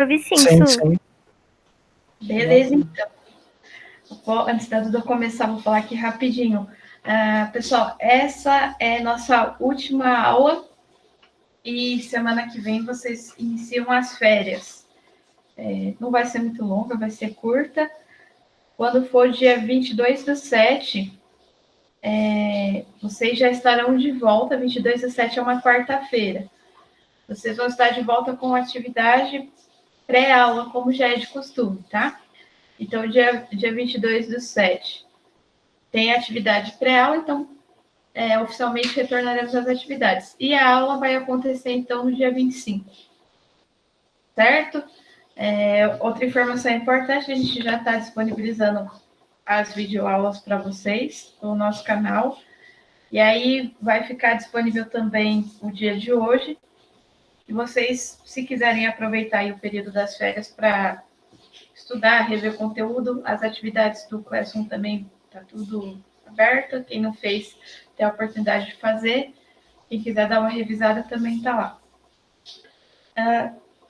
ouvi sim, Sim, Su. sim. Beleza, então. Antes da Duda começar, vou falar aqui rapidinho. Pessoal, essa é nossa última aula e semana que vem vocês iniciam as férias. Não vai ser muito longa, vai ser curta. Quando for dia 22/7, vocês já estarão de volta. 22/7 é uma quarta-feira. Vocês vão estar de volta com atividade pré-aula, como já é de costume, tá? Então, dia 22/7 tem atividade pré-aula, então oficialmente retornaremos às atividades. E a aula vai acontecer, então, no dia 25, certo? Outra informação importante, a gente já está disponibilizando as videoaulas para vocês no nosso canal. E aí vai ficar disponível também o dia de hoje. E vocês, se quiserem aproveitar aí o período das férias para estudar, rever conteúdo, as atividades do Classroom também está tudo aberto. Quem não fez, tem a oportunidade de fazer. Quem quiser dar uma revisada também está lá.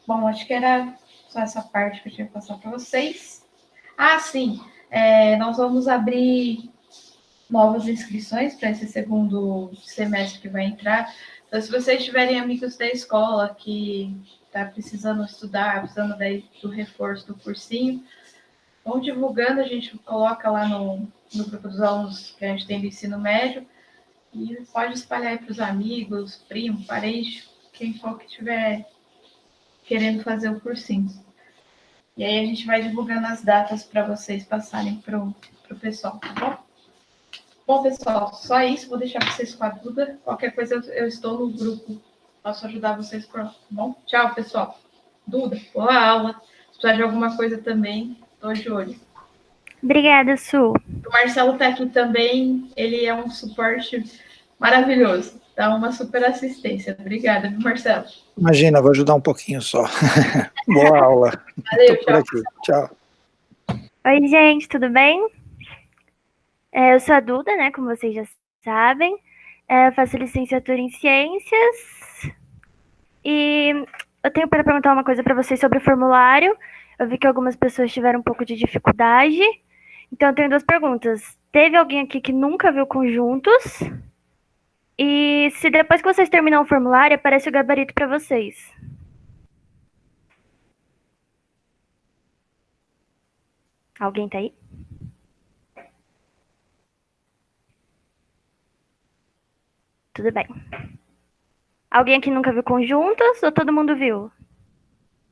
Bom, acho que era só essa parte que eu tinha que passar para vocês. Sim, nós vamos abrir novas inscrições para esse segundo semestre que vai entrar. Então, se vocês tiverem amigos da escola que está precisando estudar, precisando do reforço do cursinho, vão divulgando, a gente coloca lá no grupo dos alunos que a gente tem do ensino médio e pode espalhar aí para os amigos, primo, parente, quem for que estiver querendo fazer o cursinho. E aí a gente vai divulgando as datas para vocês passarem para o pessoal, tá bom? Bom, pessoal, só isso. Vou deixar vocês com a Duda. Qualquer coisa eu estou no grupo. Posso ajudar vocês por lá, tá bom? Tchau, pessoal. Duda, boa aula. Se precisar de alguma coisa também, estou de olho. Obrigada, Su. O Marcelo está aqui também. Ele é um suporte maravilhoso. Dá uma super assistência. Obrigada, viu, Marcelo? Imagina, vou ajudar um pouquinho só. Boa aula. Valeu, Tô por aqui. Tchau. Oi, gente, tudo bem? Eu sou a Duda, né, como vocês já sabem. Eu faço licenciatura em Ciências. E eu tenho para perguntar uma coisa para vocês sobre o formulário. Eu vi que algumas pessoas tiveram um pouco de dificuldade. Então, eu tenho duas perguntas. Teve alguém aqui que nunca viu conjuntos? E se depois que vocês terminam o formulário, aparece o gabarito para vocês. Alguém tá aí? Tudo bem. Alguém aqui nunca viu conjuntos ou todo mundo viu?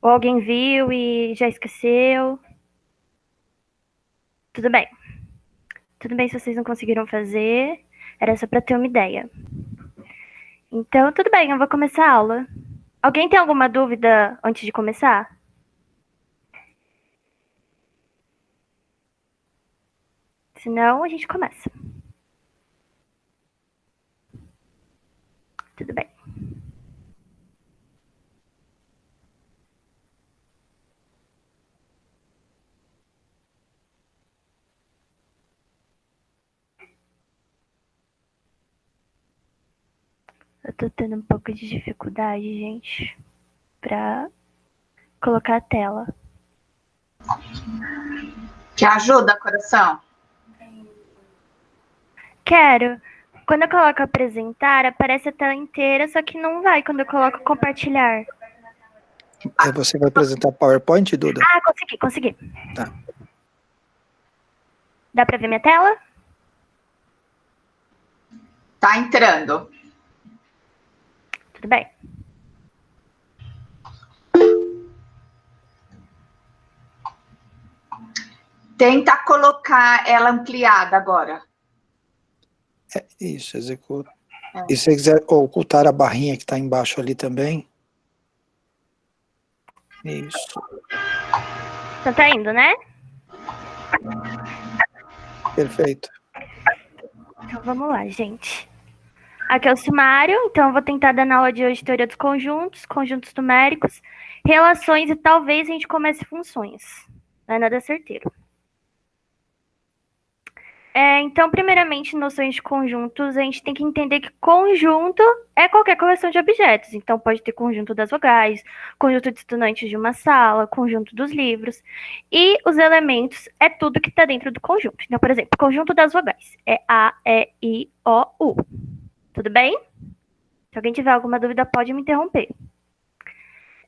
Ou alguém viu e já esqueceu? Tudo bem. Tudo bem se vocês não conseguiram fazer. Era só para ter uma ideia. Então, tudo bem, eu vou começar a aula. Alguém tem alguma dúvida antes de começar? Senão, a gente começa. Tudo bem. Eu tô tendo um pouco de dificuldade, gente, pra colocar a tela. Quer ajuda, coração? Quero. Quando eu coloco apresentar, aparece a tela inteira, só que não vai quando eu coloco compartilhar. Você vai apresentar PowerPoint, Duda? Consegui. Tá. Dá pra ver minha tela? Tá entrando. Tudo bem. Tenta colocar ela ampliada agora. Isso, executa. E se você quiser ocultar a barrinha que está embaixo ali também. Isso. Então tá indo, né? Perfeito. Então vamos lá, gente. Aqui é o sumário, então eu vou tentar dar na aula de hoje teoria dos conjuntos, conjuntos numéricos, relações e talvez a gente comece funções. Não é nada certeiro. Então, primeiramente, noções de conjuntos, a gente tem que entender que conjunto é qualquer coleção de objetos. Então, pode ter conjunto das vogais, conjunto de estudantes de uma sala, conjunto dos livros. E os elementos é tudo que está dentro do conjunto. Então, por exemplo, conjunto das vogais é A, E, I, O, U. Tudo bem? Se alguém tiver alguma dúvida, pode me interromper.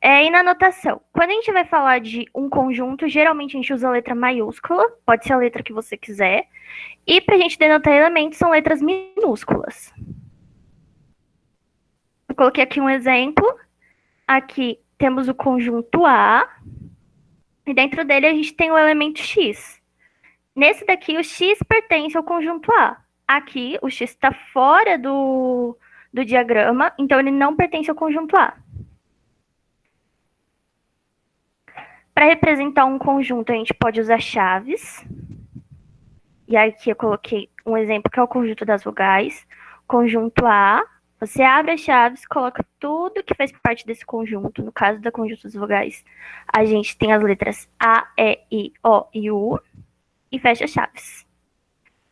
E na notação, quando a gente vai falar de um conjunto, geralmente a gente usa a letra maiúscula, pode ser a letra que você quiser. E para a gente denotar elementos, são letras minúsculas. Eu coloquei aqui um exemplo. Aqui temos o conjunto A. E dentro dele a gente tem o elemento X. Nesse daqui, o X pertence ao conjunto A. Aqui, o X está fora do diagrama, então ele não pertence ao conjunto A. Para representar um conjunto, a gente pode usar chaves. E aqui eu coloquei um exemplo que é o conjunto das vogais. Conjunto A, você abre as chaves, coloca tudo que faz parte desse conjunto. No caso da conjunto das vogais, a gente tem as letras A, E, I, O e U. E fecha as chaves.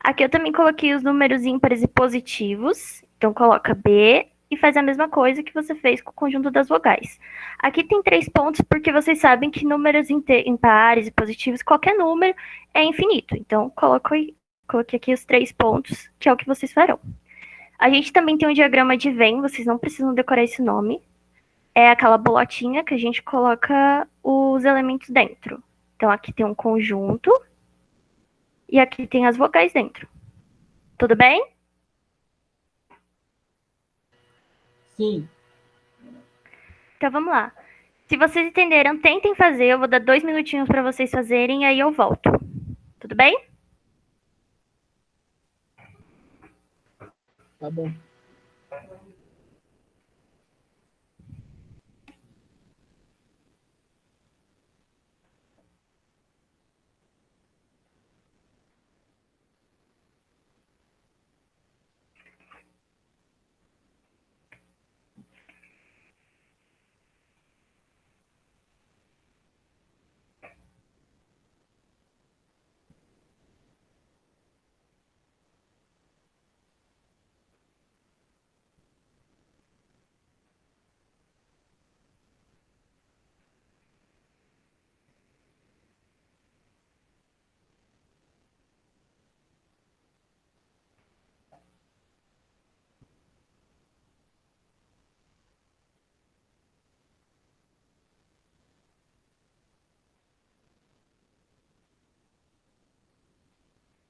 Aqui eu também coloquei os números ímpares e positivos. Então coloca B e faz a mesma coisa que você fez com o conjunto das vogais. Aqui tem 3 pontos porque vocês sabem que números impares e positivos, qualquer número é infinito. Então coloquei aqui os 3 pontos, que é o que vocês farão. A gente também tem um diagrama de Venn, vocês não precisam decorar esse nome. É aquela bolotinha que a gente coloca os elementos dentro. Então aqui tem um conjunto e aqui tem as vogais dentro. Tudo bem? Sim. Então vamos lá. Se vocês entenderam, tentem fazer. Eu vou dar 2 minutinhos para vocês fazerem e aí eu volto. Tudo bem? Tá bom.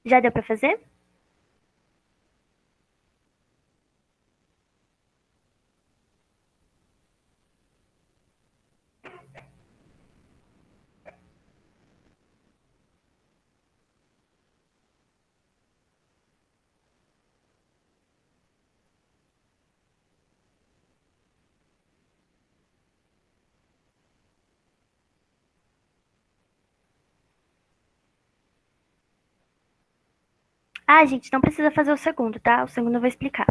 Já deu para fazer? Ah, gente, não precisa fazer o segundo, tá? O segundo eu vou explicar.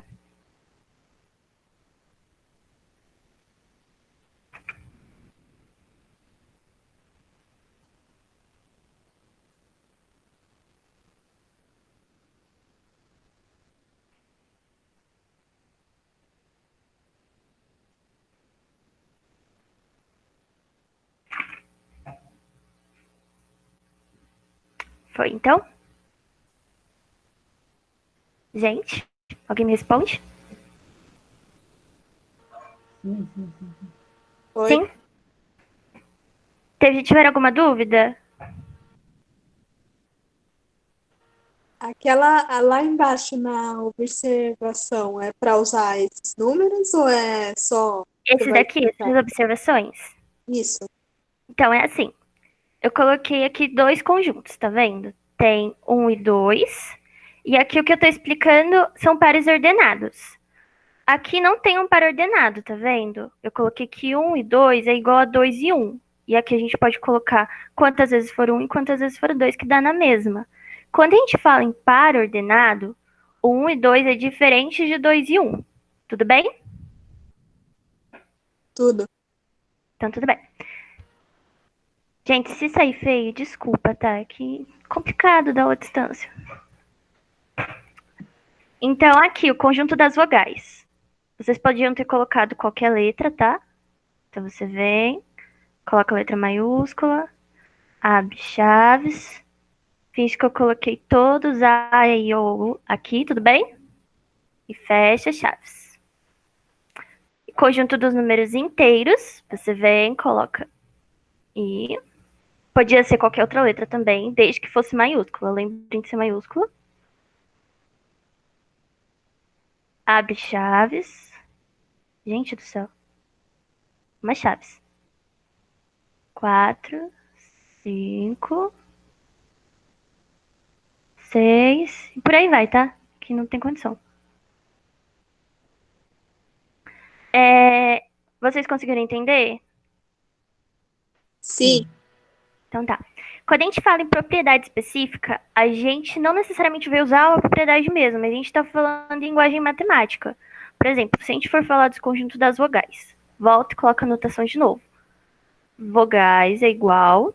Foi, então? Gente, alguém me responde? Sim. Oi? Sim? Tiver alguma dúvida? Aquela lá embaixo na observação é para usar esses números ou é só Esse vai daqui, explicar? essas observações. Isso? Então, é assim. Eu coloquei aqui 2 conjuntos, tá vendo? Tem 1 e 2. E aqui o que eu tô explicando são pares ordenados. Aqui não tem um par ordenado, tá vendo? Eu coloquei que 1 e 2 é igual a 2 e 1. E aqui a gente pode colocar quantas vezes for 1 e quantas vezes for 2, que dá na mesma. Quando a gente fala em par ordenado, o 1 e 2 é diferente de 2 e 1. Tudo bem? Tudo. Então, tudo bem. Gente, se sair feio, desculpa, tá? Que complicado da outra distância. Então, aqui, o conjunto das vogais. Vocês podiam ter colocado qualquer letra, tá? Então, você vem, coloca a letra maiúscula, abre chaves, finge que eu coloquei todos A, E, I, O, U aqui, tudo bem? E fecha chaves. Conjunto dos números inteiros, você vem, coloca I. Podia ser qualquer outra letra também, desde que fosse maiúscula. Lembrem de ser maiúscula. Abre chaves. Gente do céu. Mais chaves. 4, 5, 6. E por aí vai, tá? Que não tem condição. Vocês conseguiram entender? Sim. Então tá. Quando a gente fala em propriedade específica, a gente não necessariamente vai usar a propriedade mesmo, mas a gente está falando em linguagem matemática. Por exemplo, se a gente for falar dos conjuntos das vogais, volta e coloca a notação de novo. Vogais é igual,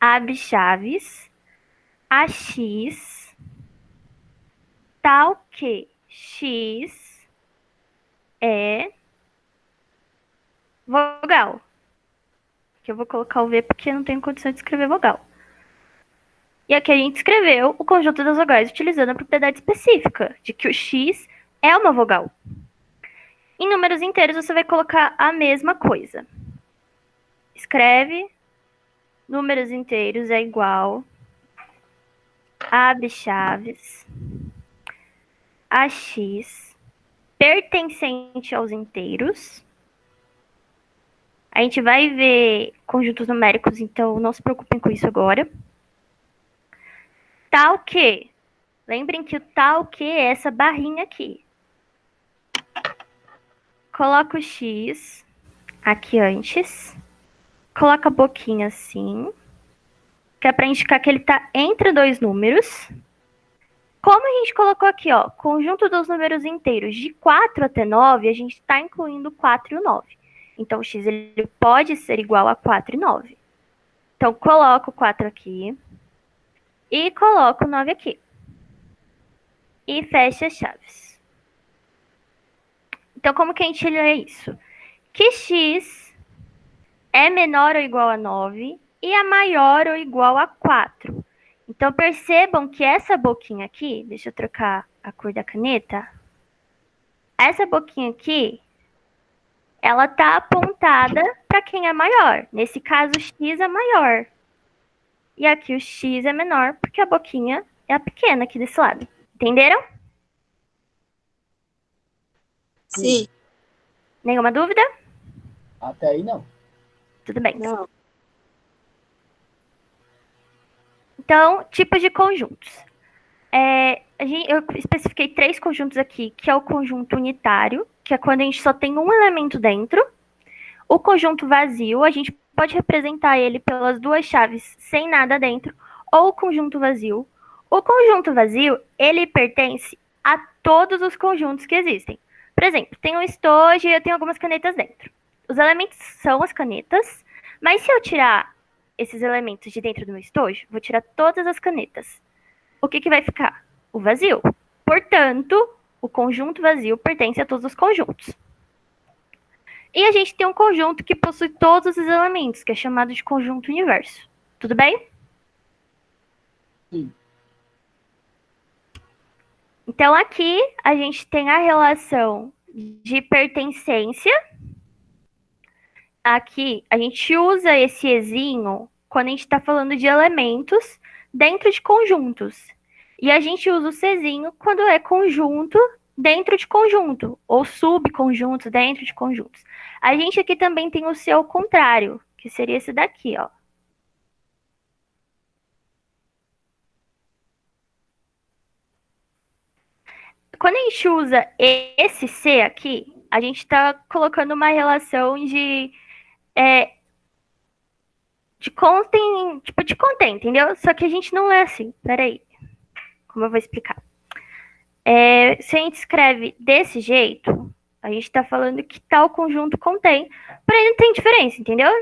abre chaves, AX, tal que X é vogal. Que eu vou colocar o V porque eu não tenho condição de escrever vogal. E aqui a gente escreveu o conjunto das vogais utilizando a propriedade específica de que o X é uma vogal. Em números inteiros, você vai colocar a mesma coisa. Escreve números inteiros é igual, abre chaves, AX, pertencente aos inteiros. A gente vai ver conjuntos numéricos, então não se preocupem com isso agora. Tal que, lembrem que o tal que é essa barrinha aqui. Coloca o X aqui antes. Coloca a boquinha assim. Que é para indicar que ele está entre dois números. Como a gente colocou aqui, ó, conjunto dos números inteiros de 4 até 9, a gente está incluindo 4 e o 9. Então, o x ele pode ser igual a 4 e 9. Então, coloco o 4 aqui. E coloco o 9 aqui. E fecha as chaves. Então, como que a gente lê isso? Que x é menor ou igual a 9 e é maior ou igual a 4. Então, percebam que essa boquinha aqui, deixa eu trocar a cor da caneta. Essa boquinha aqui, ela tá apontada para quem é maior. Nesse caso, o x é maior. E aqui o x é menor, porque a boquinha é a pequena aqui desse lado. Entenderam? Sim. Nenhuma dúvida? Até aí não. Tudo bem. Não. Então, tipos de conjuntos. Eu especifiquei 3 conjuntos aqui, que é o conjunto unitário, que é quando a gente só tem um elemento dentro. O conjunto vazio, a gente pode representar ele pelas 2 chaves sem nada dentro, ou o conjunto vazio. O conjunto vazio, ele pertence a todos os conjuntos que existem. Por exemplo, tem um estojo e eu tenho algumas canetas dentro. Os elementos são as canetas, mas se eu tirar esses elementos de dentro do meu estojo, vou tirar todas as canetas. O que vai ficar? O vazio. Portanto, o conjunto vazio pertence a todos os conjuntos. E a gente tem um conjunto que possui todos os elementos, que é chamado de conjunto universo. Tudo bem? Sim. Então, aqui a gente tem a relação de pertencência. Aqui a gente usa esse ezinho quando a gente está falando de elementos dentro de conjuntos. E a gente usa o Czinho quando é conjunto dentro de conjunto, ou subconjuntos dentro de conjuntos. A gente aqui também tem o C ao contrário, que seria esse daqui, ó. Quando a gente usa esse C aqui, a gente está colocando uma relação de contém, entendeu? Só que a gente não é assim. Peraí. Como eu vou explicar? Se a gente escreve desse jeito, a gente está falando que tal conjunto contém. Porém, não tem diferença, entendeu?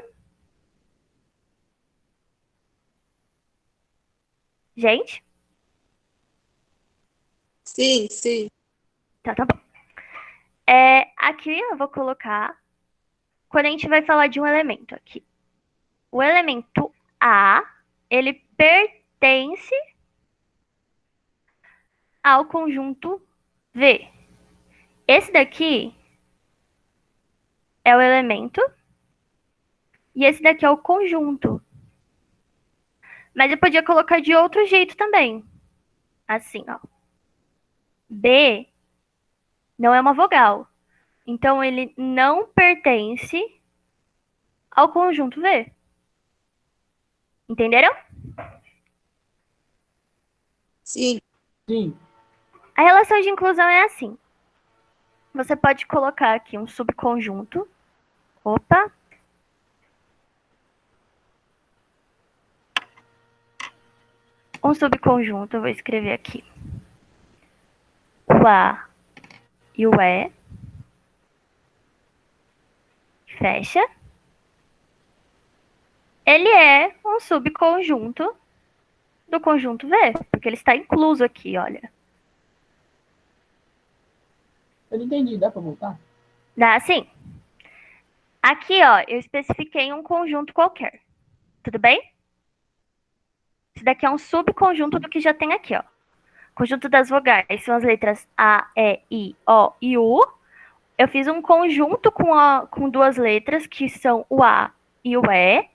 Gente? Sim, sim. Tá bom. Aqui eu vou colocar quando a gente vai falar de um elemento aqui. O elemento A, ele pertence ao conjunto V. Esse daqui é o elemento e esse daqui é o conjunto. Mas eu podia colocar de outro jeito também. Assim, ó. B não é uma vogal. Então, ele não pertence ao conjunto V. Entenderam? Sim. Sim. A relação de inclusão é assim. Você pode colocar aqui um subconjunto. Opa. Um subconjunto, eu vou escrever aqui. O A e o E. Fecha. Ele é um subconjunto do conjunto V, porque ele está incluso aqui, olha. Eu não entendi, dá pra voltar? Dá assim. Aqui, ó, eu especifiquei um conjunto qualquer. Tudo bem? Isso daqui é um subconjunto do que já tem aqui, ó. Conjunto das vogais são as letras A, E, I, O e U. Eu fiz um conjunto com duas letras, que são o A e o E.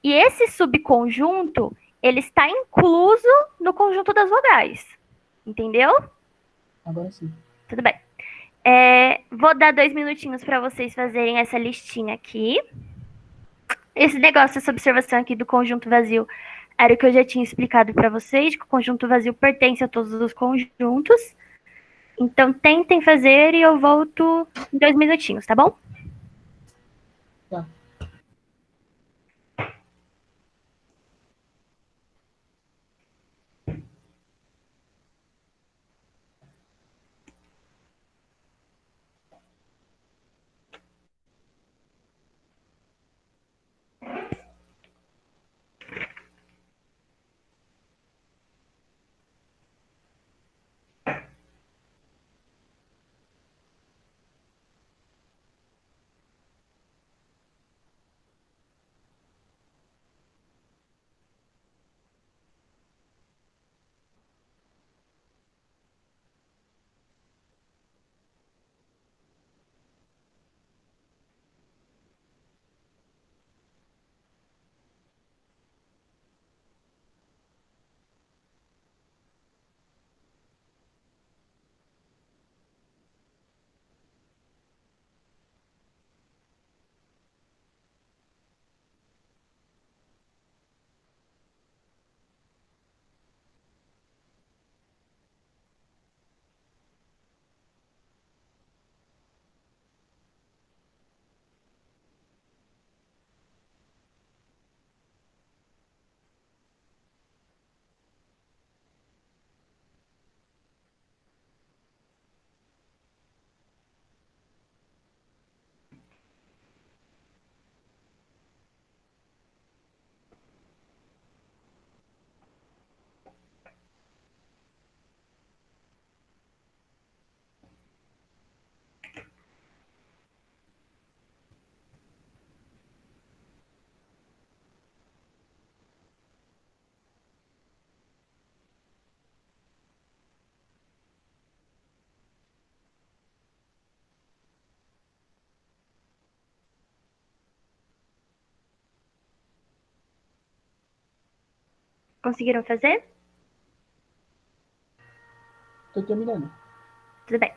E esse subconjunto, ele está incluso no conjunto das vogais. Entendeu? Agora sim. Tudo bem. Vou dar 2 minutinhos para vocês fazerem essa listinha aqui. Esse negócio, essa observação aqui do conjunto vazio, era o que eu já tinha explicado para vocês, que o conjunto vazio pertence a todos os conjuntos. Então, tentem fazer e eu volto em 2 minutinhos, tá bom? Tá. Conseguiram fazer? Tô terminando. Tudo bem.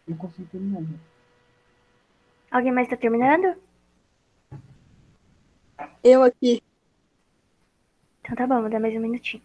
Eu consigo terminar já. Alguém mais está terminando? Eu aqui. Então tá bom, vou dar mais um minutinho.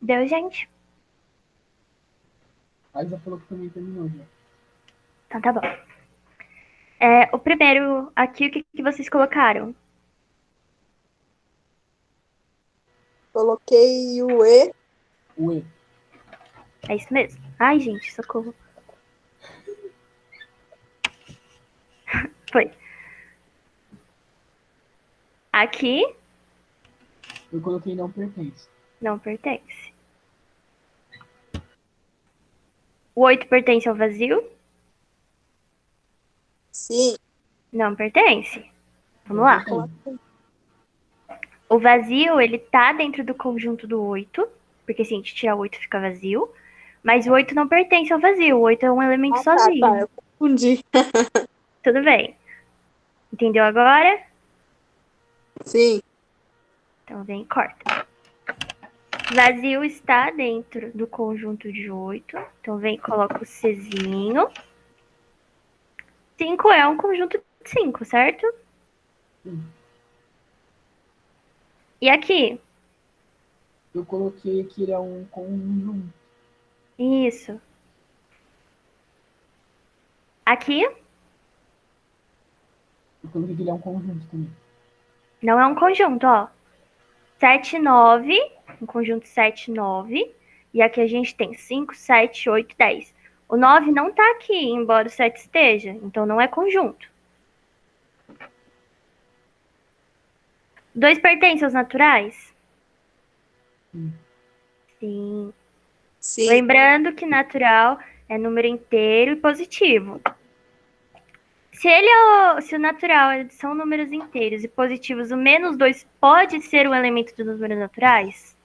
Deu, gente? A Isa falou que também terminou já. Então tá bom. O primeiro aqui, o que vocês colocaram? Coloquei o E. O E. É isso mesmo. Ai, gente, socorro. Foi. Aqui, Eu coloquei não pertence. não pertence. O 8 pertence ao vazio? Sim. Não pertence. Vamos lá. Pertence. O vazio, ele tá dentro do conjunto do 8, porque se a gente tirar o 8 fica vazio, mas o 8 não pertence ao vazio, o 8 é um elemento sozinho. Tá, eu confundi. Tudo bem. Entendeu agora? Sim. Então vem e corta. Vazio está dentro do conjunto de 8, então vem e coloca o Czinho. 5 é um conjunto de 5, certo? Sim. E aqui? Eu coloquei que ele é um conjunto. Isso. Aqui? Eu coloquei que ele é um conjunto também. Não é um conjunto, ó. 7, 9, um conjunto 7, 9. E aqui a gente tem 5, 7, 8, 10. O 9 não tá aqui, embora o 7 esteja. Então não é conjunto. 2 pertence aos naturais? Sim. Sim. Sim. Lembrando que natural é número inteiro e positivo. Se o natural são números inteiros e positivos, o menos 2 pode ser um elemento dos números naturais?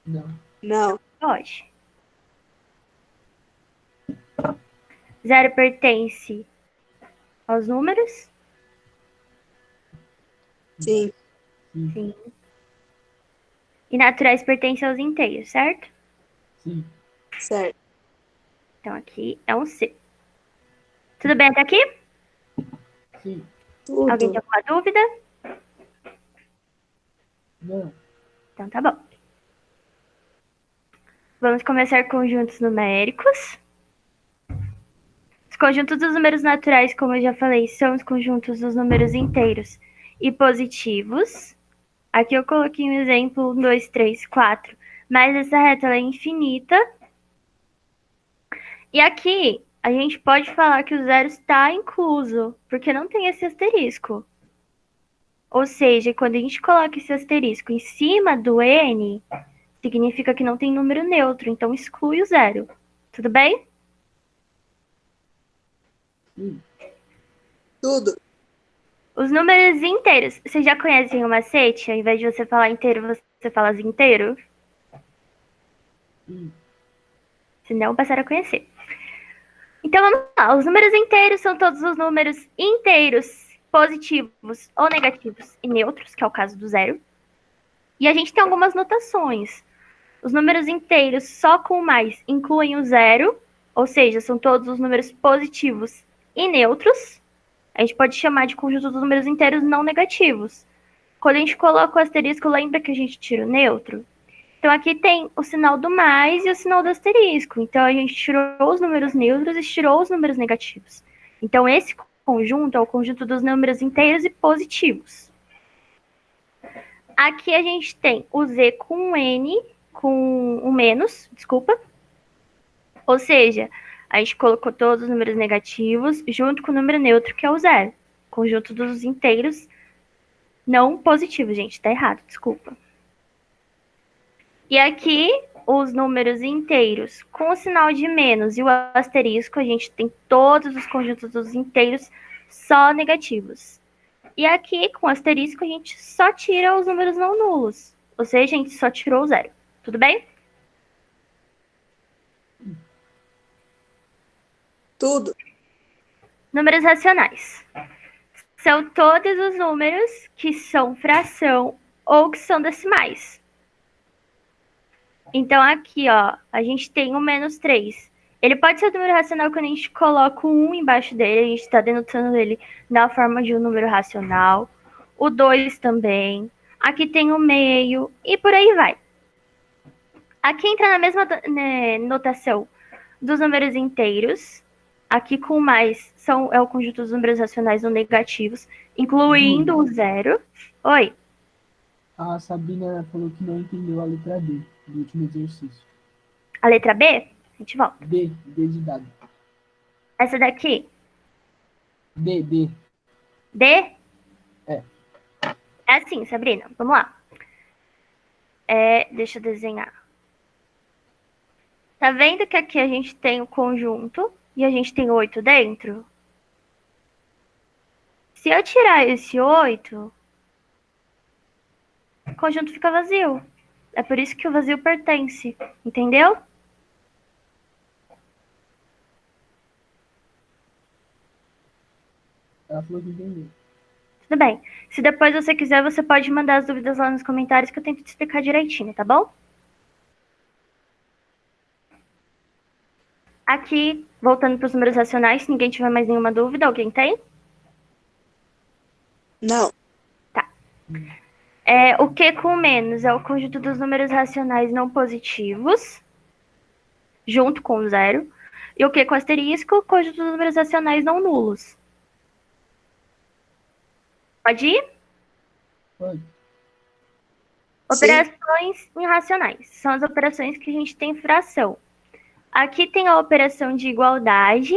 Não. Não. Pode. 0 pertence aos números? Sim. Sim. Sim. E naturais pertencem aos inteiros, certo? Sim. Certo. Então aqui é um C. Tudo bem até aqui? Sim. Alguém Tudo. tem alguma dúvida? Não. Então tá bom. Vamos começar conjuntos numéricos. Os conjuntos dos números naturais, como eu já falei, são os conjuntos dos números inteiros e positivos. Aqui eu coloquei um exemplo, 1, 2, 3, 4. Mas essa reta ela é infinita. E aqui a gente pode falar que o zero está incluso, porque não tem esse asterisco. Ou seja, quando a gente coloca esse asterisco em cima do n, significa que não tem número neutro, então exclui o zero. Tudo bem? Sim. Tudo. Os números inteiros, vocês já conhecem o macete? Ao invés de você falar inteiro, você fala inteiro? Sim. Se não, passaram a conhecer. Então vamos lá. Os números inteiros são todos os números inteiros, positivos ou negativos e neutros, que é o caso do zero. E a gente tem algumas notações. Os números inteiros só com mais incluem o zero, ou seja, são todos os números positivos e neutros. A gente pode chamar de conjunto dos números inteiros não negativos. Quando a gente coloca o asterisco, lembra que a gente tira o neutro? Então, aqui tem o sinal do mais e o sinal do asterisco. Então, a gente tirou os números neutros e tirou os números negativos. Então, esse conjunto é o conjunto dos números inteiros e positivos. Aqui a gente tem o Z com um N, com um menos, desculpa. Ou seja, a gente colocou todos os números negativos junto com o número neutro, que é o zero. Conjunto dos inteiros não positivos, gente. Tá errado, desculpa. E aqui, os números inteiros com o sinal de menos e o asterisco, a gente tem todos os conjuntos dos inteiros só negativos. E aqui, com o asterisco, a gente só tira os números não nulos. Ou seja, a gente só tirou o zero. Tudo bem? Tudo. Números racionais. São todos os números que são fração ou que são decimais. Então, aqui, ó, a gente tem o menos 3. Ele pode ser um número racional quando a gente coloca o 1 embaixo dele, a gente está denotando ele na forma de um número racional. O 2 também. Aqui tem o meio e por aí vai. Aqui entra na mesma notação dos números inteiros. Aqui com mais é o conjunto dos números racionais não negativos, incluindo o zero. Oi. A Sabrina falou que não entendeu a letra D do último exercício. A letra B? A gente volta. D de dado. Essa daqui? D. D? É. É assim, Sabrina. Vamos lá. Deixa eu desenhar. Tá vendo que aqui a gente tem o conjunto e a gente tem 8 dentro? Se eu tirar esse 8, o conjunto fica vazio. É por isso que o vazio pertence. Entendeu? Ela falou que entendeu. Tudo bem. Se depois você quiser, você pode mandar as dúvidas lá nos comentários que eu tento te explicar direitinho, tá bom? Aqui, voltando para os números racionais, se ninguém tiver mais nenhuma dúvida, alguém tem? Não. Tá. O Q com menos é o conjunto dos números racionais não positivos, junto com o zero. E o Q com asterisco, o conjunto dos números racionais não nulos. Pode ir? Pode. Operações irracionais. São as operações que a gente tem fração. Aqui tem a operação de igualdade.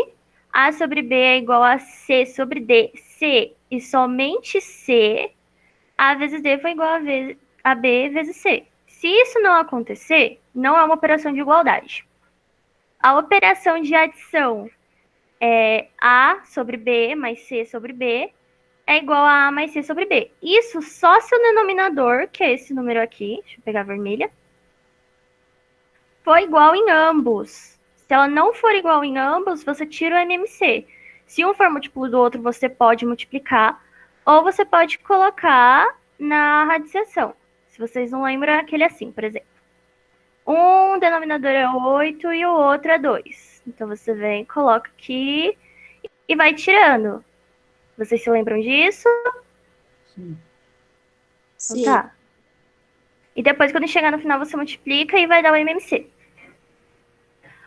A sobre B é igual a C sobre D. C e somente C. A vezes D foi igual a B vezes C. Se isso não acontecer, não é uma operação de igualdade. A operação de adição é A sobre B mais C sobre B é igual a A mais C sobre B. Isso só se o denominador, que é esse número aqui, deixa eu pegar a vermelha, for igual em ambos. Se ela não for igual em ambos, você tira o MMC. Se um for múltiplo do outro, você pode multiplicar, ou você pode colocar na radiciação. Se vocês não lembram, é aquele assim, por exemplo. Um denominador é 8 e o outro é 2. Então, você vem, coloca aqui e vai tirando. Vocês se lembram disso? Sim. Sim. Então, tá. E depois, quando chegar no final, você multiplica e vai dar o MMC.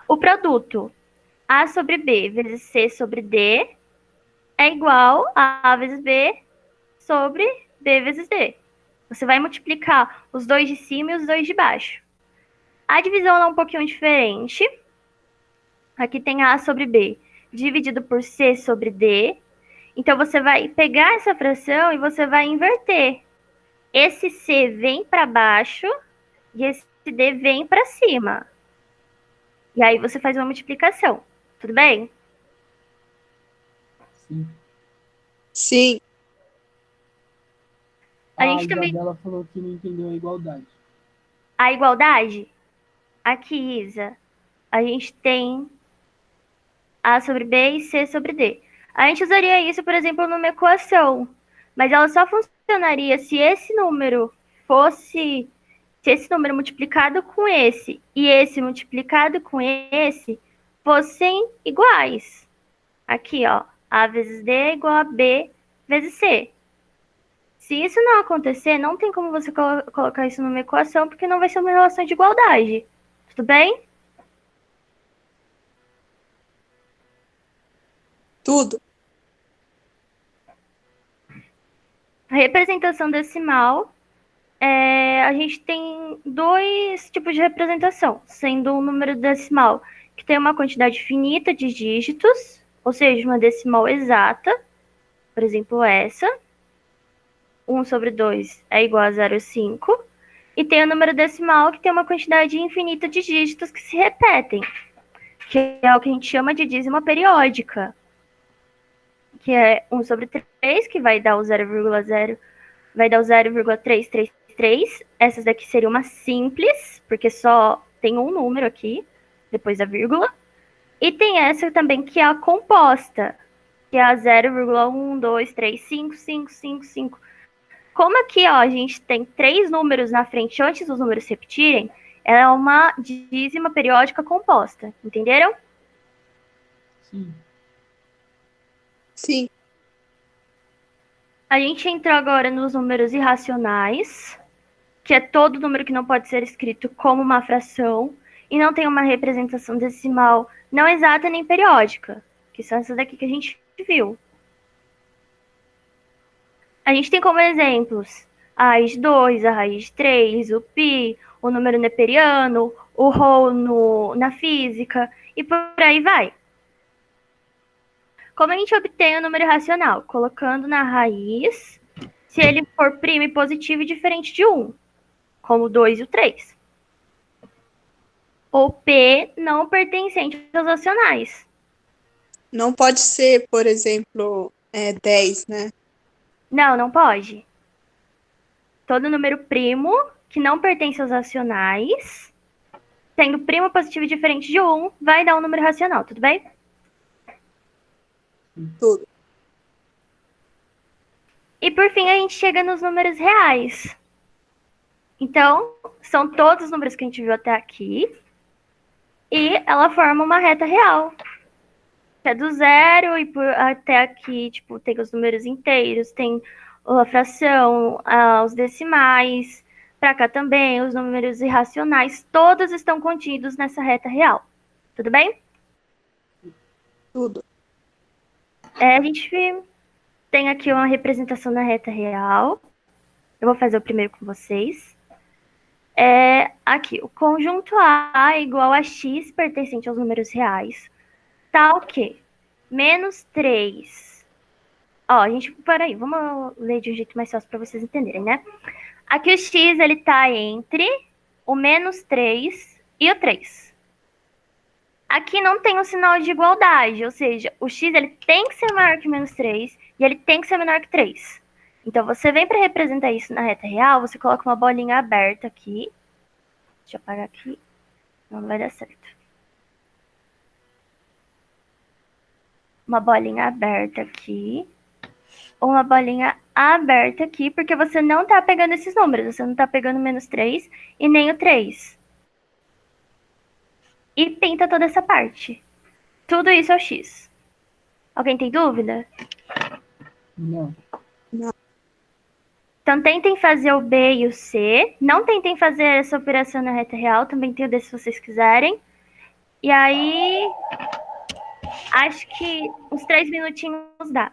O produto A sobre B vezes C sobre D é igual a A vezes B sobre B vezes D. Você vai multiplicar os dois de cima e os dois de baixo. A divisão é um pouquinho diferente. Aqui tem A sobre B dividido por C sobre D. Então, você vai pegar essa fração e você vai inverter. Esse C vem para baixo e esse D vem para cima. E aí, você faz uma multiplicação. Tudo bem? Sim. Sim. A gente também... Isabela falou que não entendeu a igualdade. A igualdade? Aqui, Isa, a gente tem A sobre B e C sobre D. A gente usaria isso, por exemplo, numa equação. Mas ela só funcionaria se esse número fosse... Se esse número multiplicado com esse e esse multiplicado com esse fossem iguais. Aqui, ó. A vezes D é igual a B vezes C. Se isso não acontecer, não tem como você colocar isso numa equação, porque não vai ser uma relação de igualdade. Tudo bem? Tudo. A representação decimal, a gente tem dois tipos de representação, sendo um número decimal que tem uma quantidade finita de dígitos, ou seja, uma decimal exata, por exemplo, essa, 1/2 é igual a 0,5, e tem o número decimal que tem uma quantidade infinita de dígitos que se repetem, que é o que a gente chama de dízima periódica, que é 1/3, que vai dar o 0,0, vai dar o 0,333. Essas daqui seria uma simples, porque só tem um número aqui, depois da vírgula. E tem essa também, que é a composta, que é a 0,1235555. Como aqui, ó, a gente tem 3 números na frente antes dos números se repetirem, ela é uma dízima periódica composta. Entenderam? Sim. Sim. A gente entrou agora nos números irracionais, que é todo número que não pode ser escrito como uma fração e não tem uma representação decimal não exata nem periódica, que são essas daqui que a gente viu. A gente tem como exemplos a raiz de 2, a raiz de 3, o π, o número neperiano, o ρ na física e por aí vai. Como a gente obtém o número irracional? Colocando na raiz, se ele for primo e positivo e diferente de 1, como o 2 e o 3. Ou P não pertencente aos racionais. Não pode ser, por exemplo, 10, né? Não, não pode. Todo número primo que não pertence aos racionais, sendo primo positivo e diferente de 1, vai dar um número racional, tudo bem? Tudo. E por fim a gente chega nos números reais. Então, são todos os números que a gente viu até aqui. E ela forma uma reta real. Que é do 0 e até aqui, tipo, tem os números inteiros, tem a fração, os decimais. Para cá também, os números irracionais. Todos estão contidos nessa reta real. Tudo bem? Tudo. A gente tem aqui uma representação da reta real. Eu vou fazer o primeiro com vocês. Aqui, o conjunto A é igual a x pertencente aos números reais, tal que -3. Ó, peraí, vamos ler de um jeito mais fácil para vocês entenderem, né? Aqui o x, ele tá entre o -3 e o 3. Aqui não tem um sinal de igualdade, ou seja, o x ele tem que ser maior que -3 e ele tem que ser menor que 3. Então, você vem para representar isso na reta real, você coloca uma bolinha aberta aqui. Deixa eu apagar aqui. Não vai dar certo. Uma bolinha aberta aqui. Ou uma bolinha aberta aqui, porque você não tá pegando esses números. Você não tá pegando o -3 e nem o 3. E pinta toda essa parte. Tudo isso é o x. Alguém tem dúvida? Não. Então, tentem fazer o B e o C. Não tentem fazer essa operação na reta real. Também tem o D se vocês quiserem. E aí, acho que uns 3 minutinhos dá.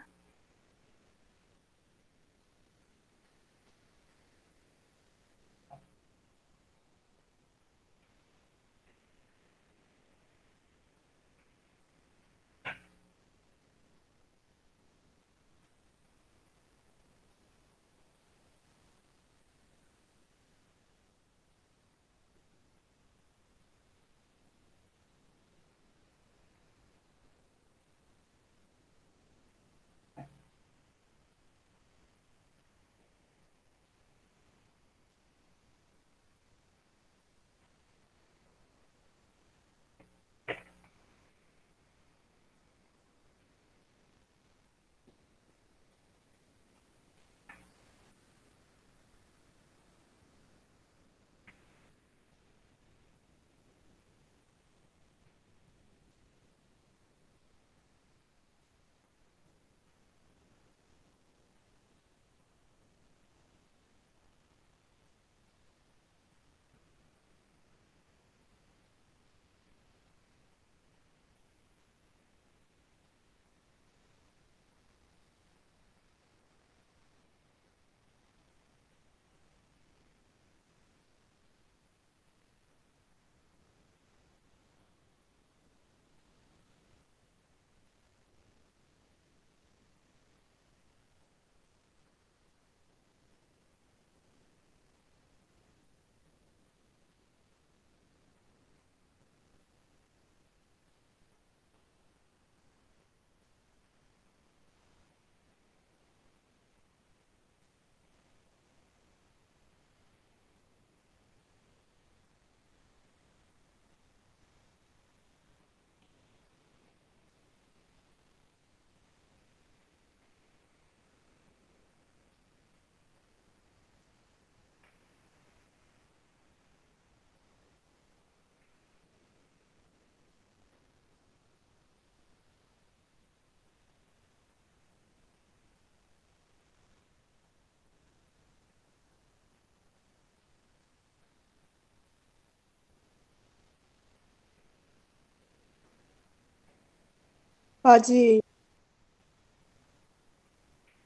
Pode ir.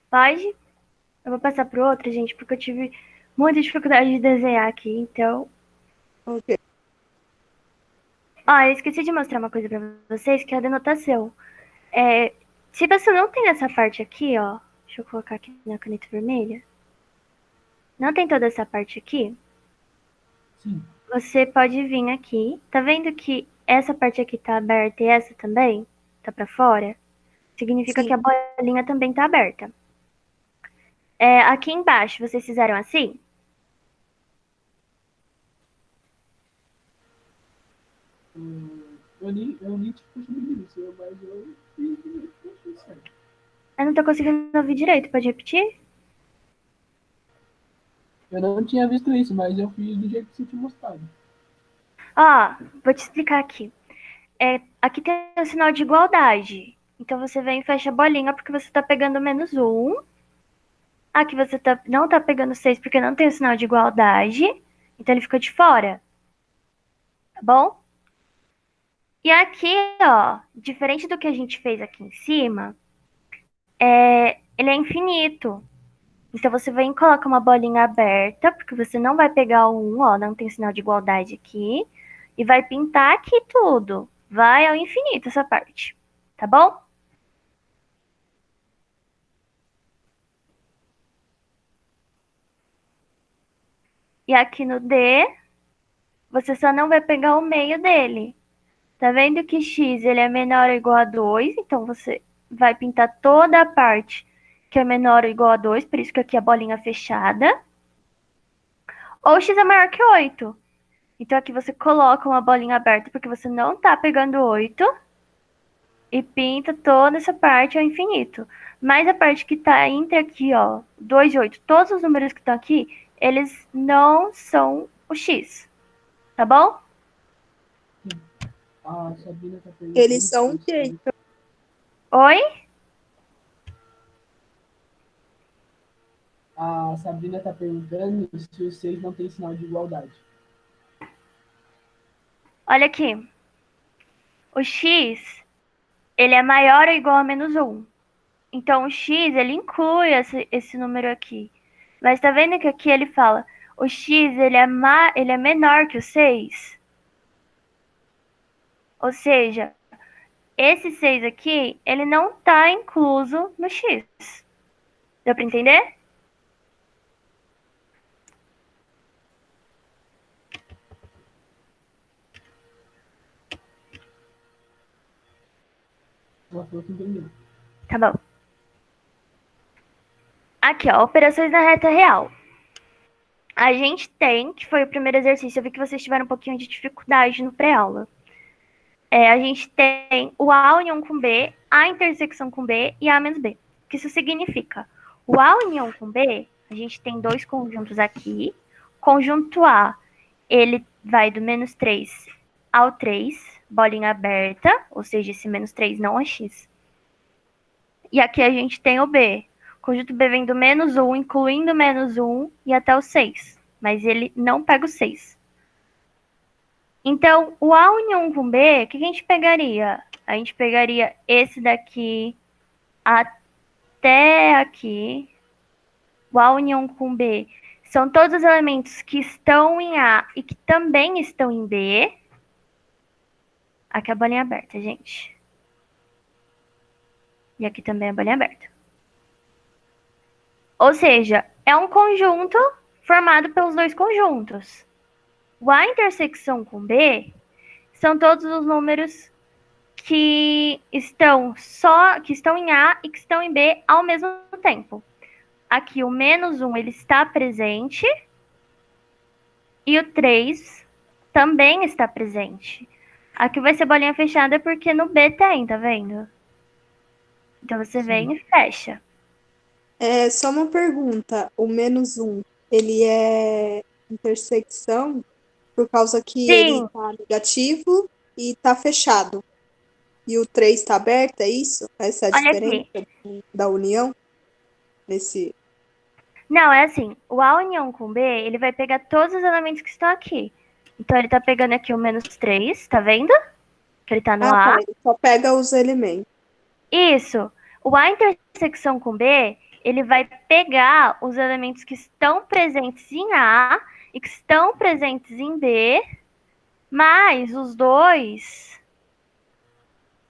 Pode? Eu vou passar pro outro, gente, porque eu tive muita dificuldade de desenhar aqui, então... Ok. Ó, eu esqueci de mostrar uma coisa pra vocês, que é a denotação. Se você não tem essa parte aqui, ó, deixa eu colocar aqui na caneta vermelha. Não tem toda essa parte aqui, Sim. você pode vir aqui. Tá vendo que essa parte aqui tá aberta e essa também tá pra fora? Significa Sim. que a bolinha também tá aberta. Aqui embaixo, vocês fizeram assim? Eu nem te percebi isso, mas eu fiz do jeito que eu achei certo. Eu não tô conseguindo ouvir direito, pode repetir? Eu não tinha visto isso, mas eu fiz do jeito que você tinha mostrado. Ó, vou te explicar aqui. Aqui tem o sinal de igualdade. Então você vem e fecha a bolinha porque você tá pegando -1. Aqui você não tá pegando 6 porque não tem o sinal de igualdade. Então ele ficou de fora. Tá bom? E aqui, ó, diferente do que a gente fez aqui em cima, ele é infinito. Então você vem e coloca uma bolinha aberta, porque você não vai pegar o 1, ó, não tem sinal de igualdade aqui. E vai pintar aqui tudo. Vai ao infinito essa parte. Tá bom? E aqui no D, você só não vai pegar o meio dele. Tá vendo que x ele é menor ou igual a 2? Então você vai pintar toda a parte que é menor ou igual a 2, por isso que aqui é a bolinha fechada. Ou x é maior que 8. Então aqui você coloca uma bolinha aberta porque você não tá pegando 8 e pinta toda essa parte ao infinito. Mas a parte que tá entre aqui, ó, 2 e 8, todos os números que estão aqui, eles não são o x. Tá bom? A Sabrina tá perguntando. Eles são o quê? Oi? A Sabrina tá perguntando se os 6 não tem sinal de igualdade. Olha aqui. O x, ele é maior ou igual a -1. Então, o x, ele inclui esse número aqui. Mas tá vendo que aqui ele fala, o x, ele é menor que o 6? Ou seja, esse 6 aqui, ele não tá incluso no x. Deu pra entender? Ela falou que entendeu. Tá bom. Aqui, ó, operações na reta real. A gente tem, que foi o primeiro exercício, eu vi que vocês tiveram um pouquinho de dificuldade no pré-aula. A gente tem o A união com B, A intersecção com B e A menos B. O que isso significa? O A união com B, a gente tem dois conjuntos aqui. Conjunto A, ele vai do -3 ao 3, bolinha aberta, ou seja, esse -3 não é x. E aqui a gente tem o B. O conjunto B vem do -1, incluindo o -1 e até o 6. Mas ele não pega o 6. Então, o A união com B, o que a gente pegaria? A gente pegaria esse daqui até aqui. O A união com B são todos os elementos que estão em A e que também estão em B. Aqui é a bolinha aberta, gente. E aqui também é a bolinha aberta. Ou seja, é um conjunto formado pelos dois conjuntos. O A intersecção com B são todos os números que estão em A e que estão em B ao mesmo tempo. Aqui o -1 ele está presente e o 3 também está presente. Aqui vai ser bolinha fechada porque no B tem, tá vendo? Então você vem e fecha. Só uma pergunta. O -1, ele é intersecção por causa que ele tá negativo e tá fechado. E o 3 tá aberto, é isso? Essa é a Olha diferença da união? Não, é assim, o A união com B, ele vai pegar todos os elementos que estão aqui. Então ele tá pegando aqui o -3, tá vendo? Que ele tá no A. Tá, ele só pega os elementos. Isso. O A intersecção com B, ele vai pegar os elementos que estão presentes em A e que estão presentes em B, mas os dois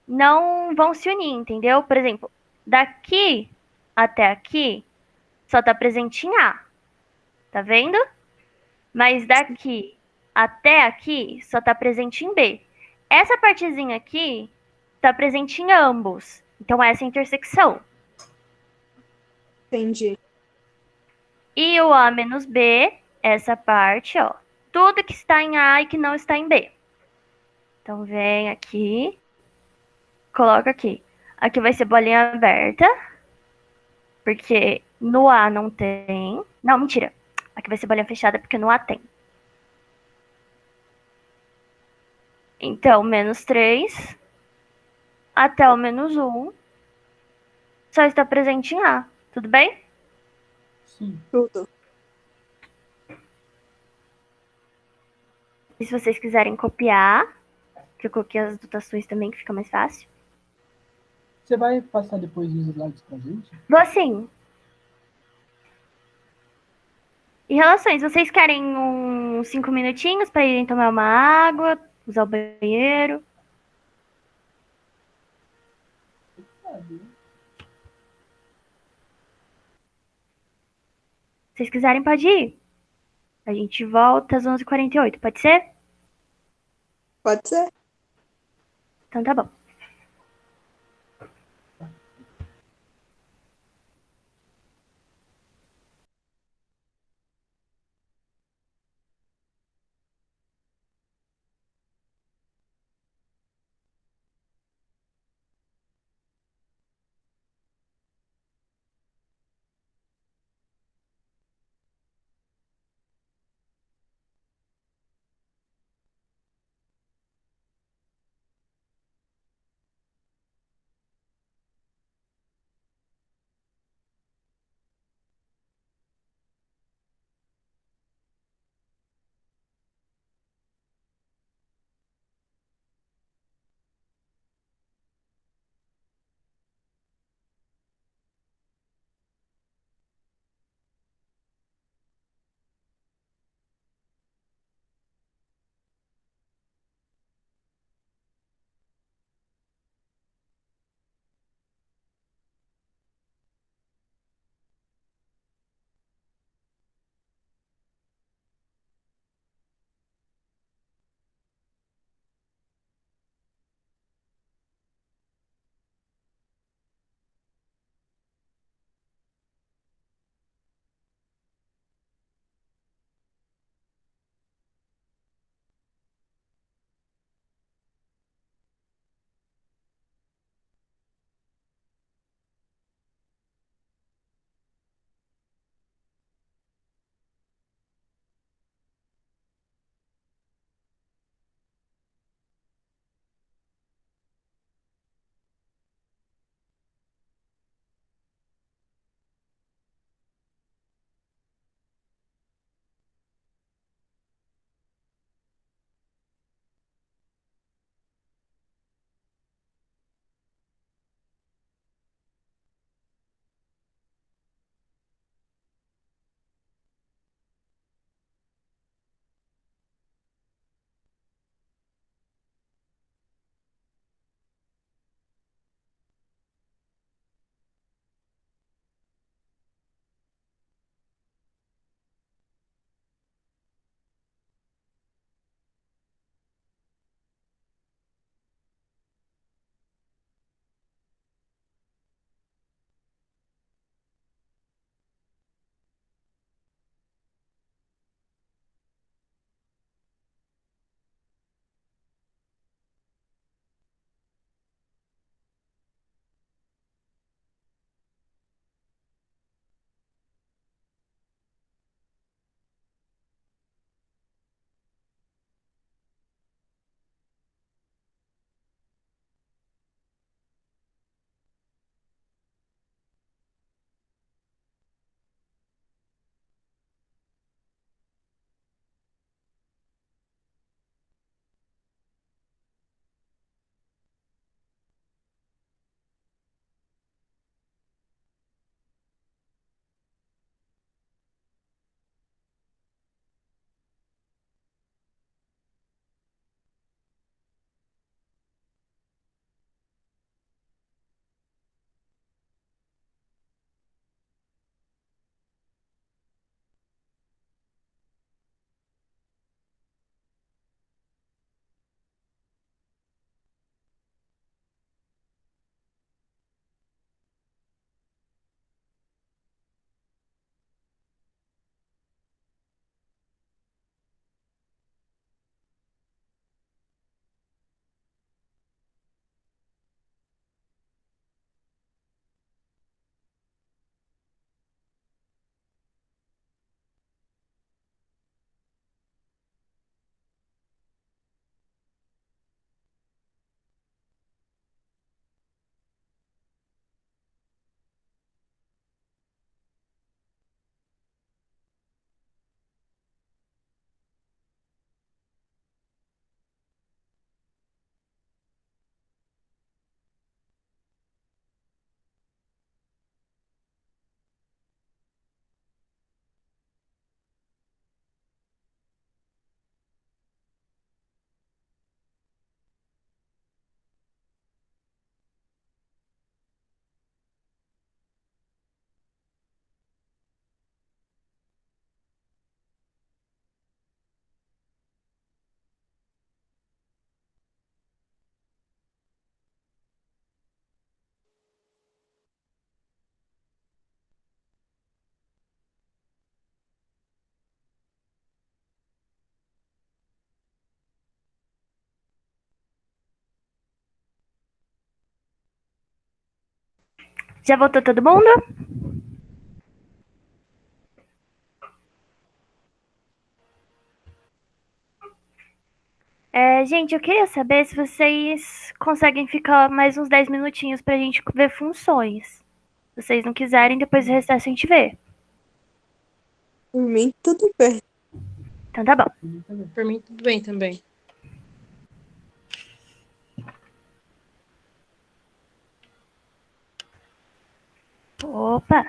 não vão se unir, entendeu? Por exemplo, daqui até aqui só está presente em A, tá vendo? Mas daqui até aqui só está presente em B. Essa partezinha aqui está presente em ambos. Então, essa é a intersecção. Entendi. E o A menos B, essa parte, ó. Tudo que está em A e que não está em B. Então, vem aqui. Coloca aqui. Aqui vai ser bolinha aberta. Porque no A não tem. Não, mentira. Aqui vai ser bolinha fechada porque no A tem. Então, menos 3 até o menos 1 só está presente em A. Tudo bem? Sim. Tudo. E se vocês quiserem copiar, que eu coloquei as anotações também, que fica mais fácil. Você vai passar depois os slides pra gente? Vou assim. E relações, vocês querem uns 5 minutinhos para irem tomar uma água, usar o banheiro? Se vocês quiserem, pode ir. A gente volta às 11h48, pode ser? Pode ser? Então tá bom. Já votou todo mundo? Gente, eu queria saber se vocês conseguem ficar mais uns 10 minutinhos pra gente ver funções. Se vocês não quiserem, depois do recesso a gente vê. Por mim, tudo bem. Então tá bom. Por mim, tudo bem também. Opa!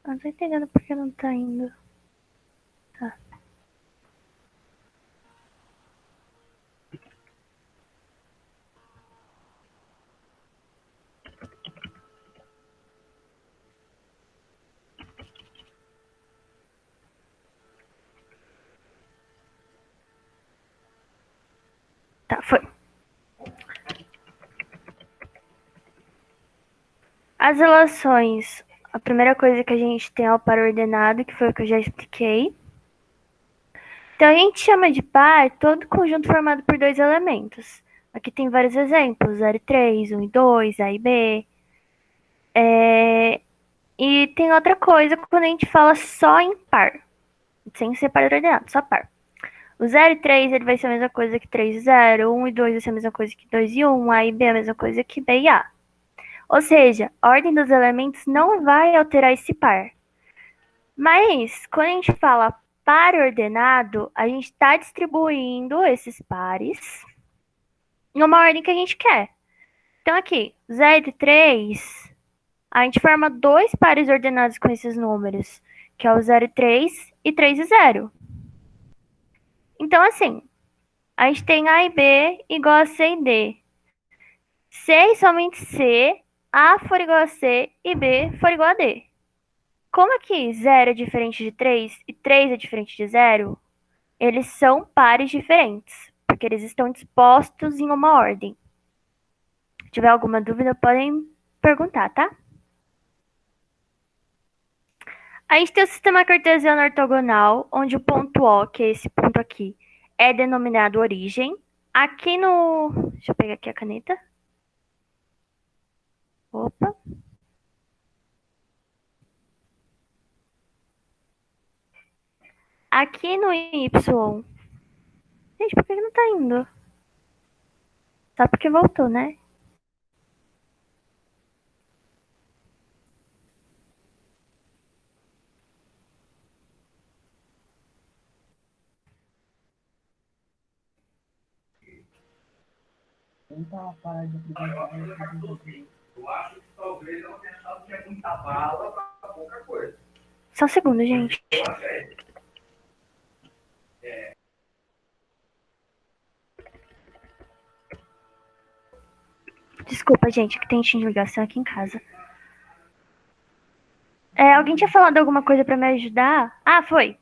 Eu não tô entendendo por que não tá indo. Tá. Tá, foi. As relações. A primeira coisa que a gente tem é o par ordenado, que foi o que eu já expliquei. Então, a gente chama de par todo conjunto formado por dois elementos. Aqui tem vários exemplos, 0 e 3, 1 e 2, A e B. E tem outra coisa quando a gente fala só em par, sem ser par ordenado, só par. O 0 e 3 ele vai ser a mesma coisa que 3 e 0, 1 e 2 vai ser a mesma coisa que 2 e 1, A e B é a mesma coisa que B e A. Ou seja, a ordem dos elementos não vai alterar esse par. Mas, quando a gente fala par ordenado, a gente está distribuindo esses pares em uma ordem que a gente quer. Então, aqui, 0 e 3, a gente forma dois pares ordenados com esses números, que é o 0 e 3 e 3 e 0. Então, assim, a gente tem A e B igual a C e D. C e somente C, A for igual a C e B for igual a D. Como aqui 0 é diferente de 3 e 3 é diferente de 0, eles são pares diferentes, porque eles estão dispostos em uma ordem. Se tiver alguma dúvida, podem perguntar, tá? A gente tem o sistema cartesiano ortogonal, onde o ponto O, que é esse ponto aqui, é denominado origem. Aqui no... Deixa eu pegar aqui a caneta. Opa. Aqui no Y... Gente, por que não tá indo? Só porque voltou, né? Tenta parar de apresentar. Só um segundo, gente. Desculpa, gente, que tem ligação aqui em casa. Alguém tinha falado alguma coisa pra me ajudar? Ah, foi.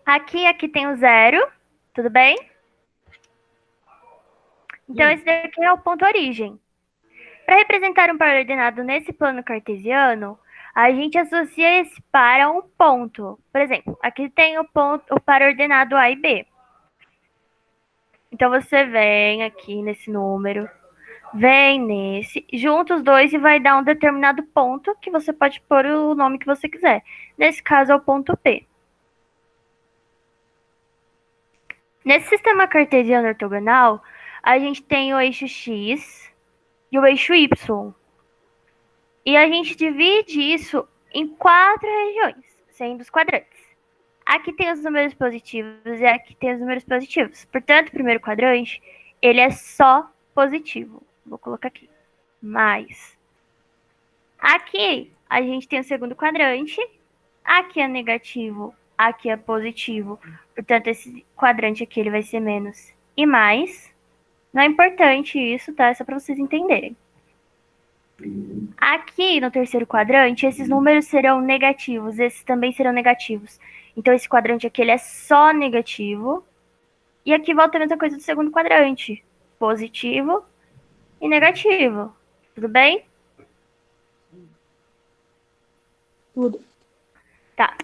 Aqui tem o 0, tudo bem? Então, esse daqui é o ponto origem. Para representar um par ordenado nesse plano cartesiano, a gente associa esse par a um ponto. Por exemplo, aqui tem o par ordenado A e B. Então, você vem aqui nesse número, vem nesse, junta os dois e vai dar um determinado ponto que você pode pôr o nome que você quiser. Nesse caso, é o ponto P. Nesse sistema cartesiano ortogonal, a gente tem o eixo X e o eixo Y. E a gente divide isso em 4 regiões, sendo os quadrantes. Aqui tem os números positivos e aqui tem os números positivos. Portanto, o primeiro quadrante, ele é só positivo. Vou colocar aqui. Mais. Aqui, a gente tem o segundo quadrante. Aqui é negativo, aqui é positivo. Portanto, esse quadrante aqui ele vai ser menos e mais. Não é importante isso, tá? É só para vocês entenderem. Aqui no terceiro quadrante, esses números serão negativos, esses também serão negativos. Então, esse quadrante aqui ele é só negativo. E aqui volta a mesma coisa do segundo quadrante. Positivo e negativo. Tudo bem? Tudo. Tá.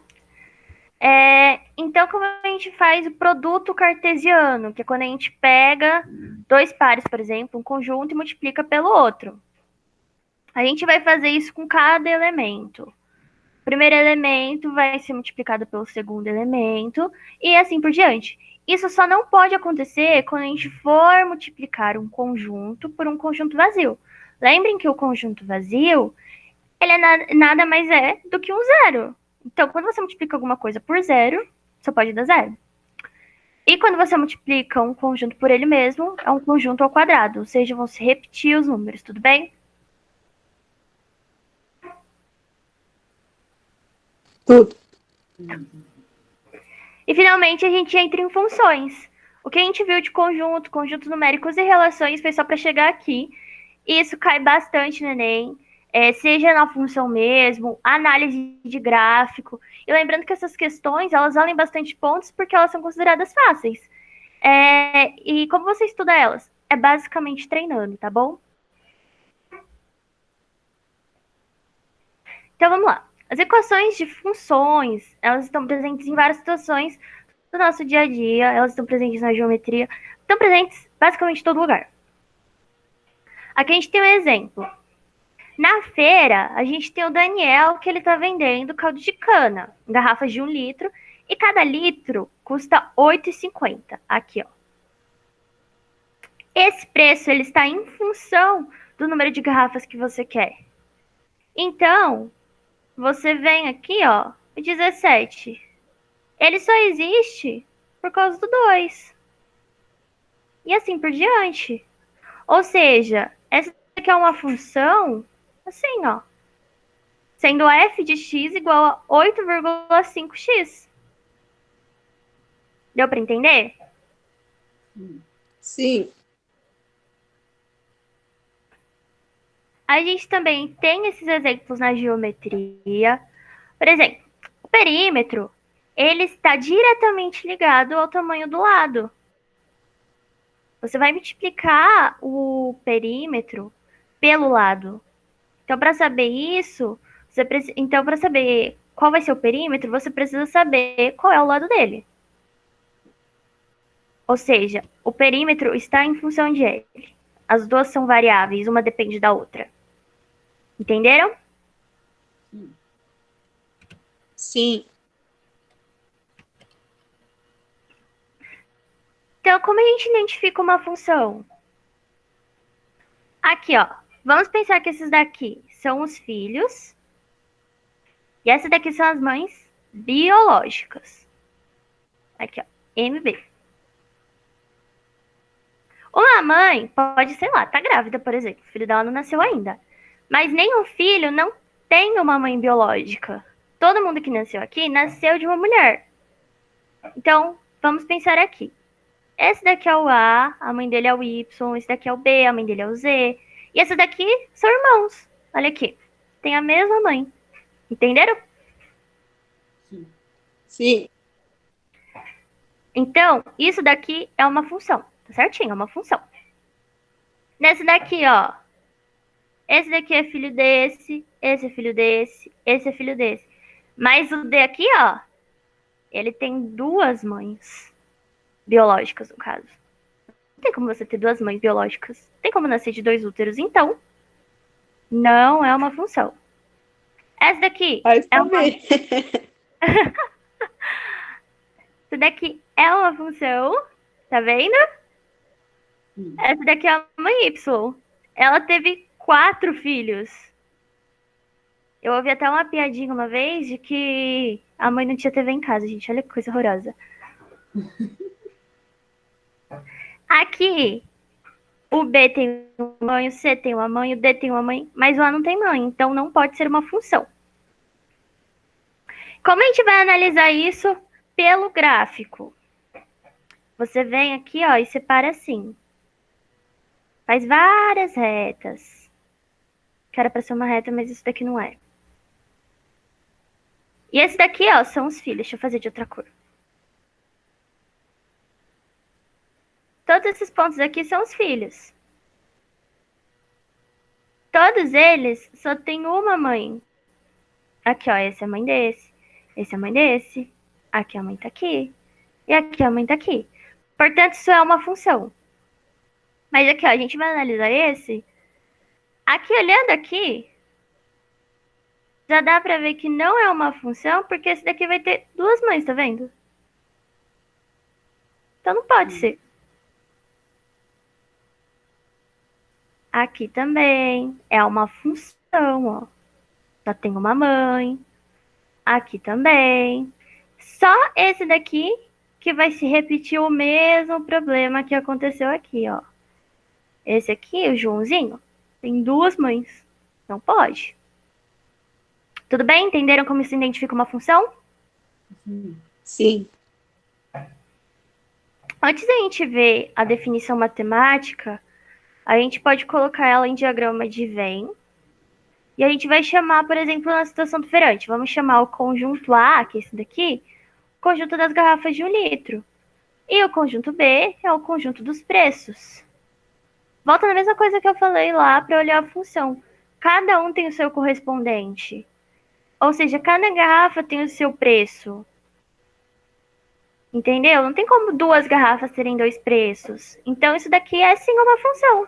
Então, como a gente faz o produto cartesiano, que é quando a gente pega dois pares, por exemplo, um conjunto e multiplica pelo outro. A gente vai fazer isso com cada elemento. O primeiro elemento vai ser multiplicado pelo segundo elemento e assim por diante. Isso só não pode acontecer quando a gente for multiplicar um conjunto por um conjunto vazio. Lembrem que o conjunto vazio, ele é nada mais é do que um zero. Então, quando você multiplica alguma coisa por zero, só pode dar zero. E quando você multiplica um conjunto por ele mesmo, é um conjunto ao quadrado, ou seja, vão se repetir os números, tudo bem? Tudo. E finalmente a gente entra em funções. O que a gente viu de conjunto, conjuntos numéricos e relações foi só para chegar aqui. E isso cai bastante no Enem, seja na função mesmo, análise de gráfico. E lembrando que essas questões, elas valem bastante pontos porque elas são consideradas fáceis. E como você estuda elas? É basicamente treinando, tá bom? Então vamos lá. As equações de funções, elas estão presentes em várias situações do nosso dia a dia, elas estão presentes na geometria, estão presentes basicamente em todo lugar. Aqui a gente tem um exemplo. Na feira, a gente tem o Daniel, que ele está vendendo caldo de cana, em garrafas de 1 litro, e cada litro custa R$ 8,50. Aqui, ó. Esse preço, ele está em função do número de garrafas que você quer. Então, você vem aqui, ó, o 17. Ele só existe por causa do 2. E assim por diante. Ou seja, essa aqui é uma função, assim, ó. Sendo f de x igual a 8,5x. Deu para entender? Sim. A gente também tem esses exemplos na geometria. Por exemplo, o perímetro, ele está diretamente ligado ao tamanho do lado. Você vai multiplicar o perímetro pelo lado. Então, para saber isso, então, para saber qual vai ser o perímetro, você precisa saber qual é o lado dele. Ou seja, o perímetro está em função de L. As duas são variáveis, uma depende da outra. Entenderam? Sim. Então, como a gente identifica uma função? Aqui, ó. Vamos pensar que esses daqui são os filhos. E essas daqui são as mães biológicas. Aqui, ó. MB. Uma mãe pode, sei lá, tá grávida, por exemplo. O filho dela não nasceu ainda. Mas nenhum filho não tem uma mãe biológica. Todo mundo que nasceu aqui nasceu de uma mulher. Então, vamos pensar aqui. Esse daqui é o A, a mãe dele é o Y. Esse daqui é o B, a mãe dele é o Z. E esses daqui são irmãos. Olha aqui. Tem a mesma mãe. Entenderam? Sim. Então, isso daqui é uma função. Tá certinho? É uma função. Nesse daqui, ó. Esse daqui é filho desse. Esse é filho desse. Esse é filho desse. Mas o D aqui, ó. Ele tem duas mães. Biológicas, no caso. Não tem como você ter duas mães biológicas. Tem como nascer de 2 úteros. Então, não é uma função. Essa daqui Vai é uma... saber. Essa daqui é uma função. Tá vendo? Essa daqui é a mãe Y. Ela teve 4 filhos. Eu ouvi até uma piadinha uma vez de que a mãe não tinha TV em casa, gente. Olha que coisa horrorosa. Aqui, o B tem uma mãe, o C tem uma mãe, o D tem uma mãe, mas o A não tem mãe, então não pode ser uma função. Como a gente vai analisar isso? Pelo gráfico. Você vem aqui, ó, e separa assim. Faz várias retas. Que era para ser uma reta, mas isso daqui não é. E esse daqui, ó, são os filhos. Deixa eu fazer de outra cor. Todos esses pontos aqui são os filhos. Todos eles só têm uma mãe. Aqui, ó, esse é a mãe desse. Esse é a mãe desse. Aqui a mãe tá aqui. E aqui a mãe tá aqui. Portanto, isso é uma função. Mas aqui, ó, a gente vai analisar esse. Aqui, olhando aqui, já dá pra ver que não é uma função, porque esse daqui vai ter duas mães, tá vendo? Então não pode ser. Aqui também é uma função, ó. Só tem uma mãe. Aqui também. Só esse daqui que vai se repetir o mesmo problema que aconteceu aqui, ó. Esse aqui, o Joãozinho, tem duas mães. Não pode. Tudo bem? Entenderam como se identifica uma função? Sim. Sim. Antes da gente ver a definição matemática, a gente pode colocar ela em diagrama de Venn. E a gente vai chamar, por exemplo, na situação do feirante. Vamos chamar o conjunto A, que é esse daqui, o conjunto das garrafas de 1 litro. E o conjunto B é o conjunto dos preços. Volta na mesma coisa que eu falei lá para olhar a função. Cada um tem o seu correspondente. Ou seja, cada garrafa tem o seu preço. Entendeu? Não tem como duas garrafas terem dois preços. Então, isso daqui é sim uma função.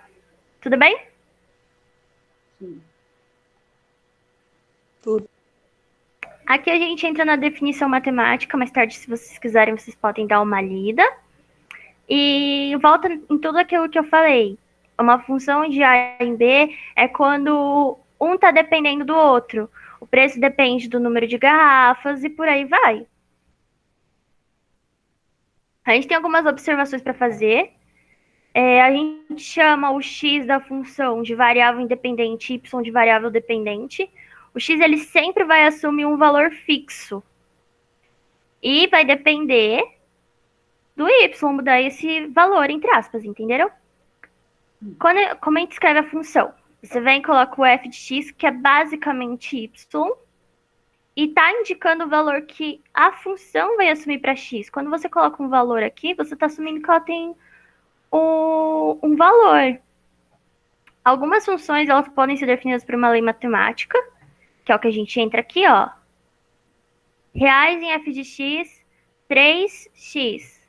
Tudo bem? Sim. Tudo. Aqui a gente entra na definição matemática. Mais tarde, se vocês quiserem, vocês podem dar uma lida. E volta em tudo aquilo que eu falei. Uma função de A em B é quando um está dependendo do outro. O preço depende do número de garrafas e por aí vai. A gente tem algumas observações para fazer. A gente chama o x da função de variável independente, y de variável dependente. O x ele sempre vai assumir um valor fixo. E vai depender do y, mudar esse valor, entre aspas, entenderam? Como a gente escreve a função? Você vem e coloca o f de x, que é basicamente y, e está indicando o valor que a função vai assumir para x. Quando você coloca um valor aqui, você está assumindo que ela tem um valor. Algumas funções elas podem ser definidas por uma lei matemática, que é o que a gente entra aqui, ó. Reais em f de x, 3x.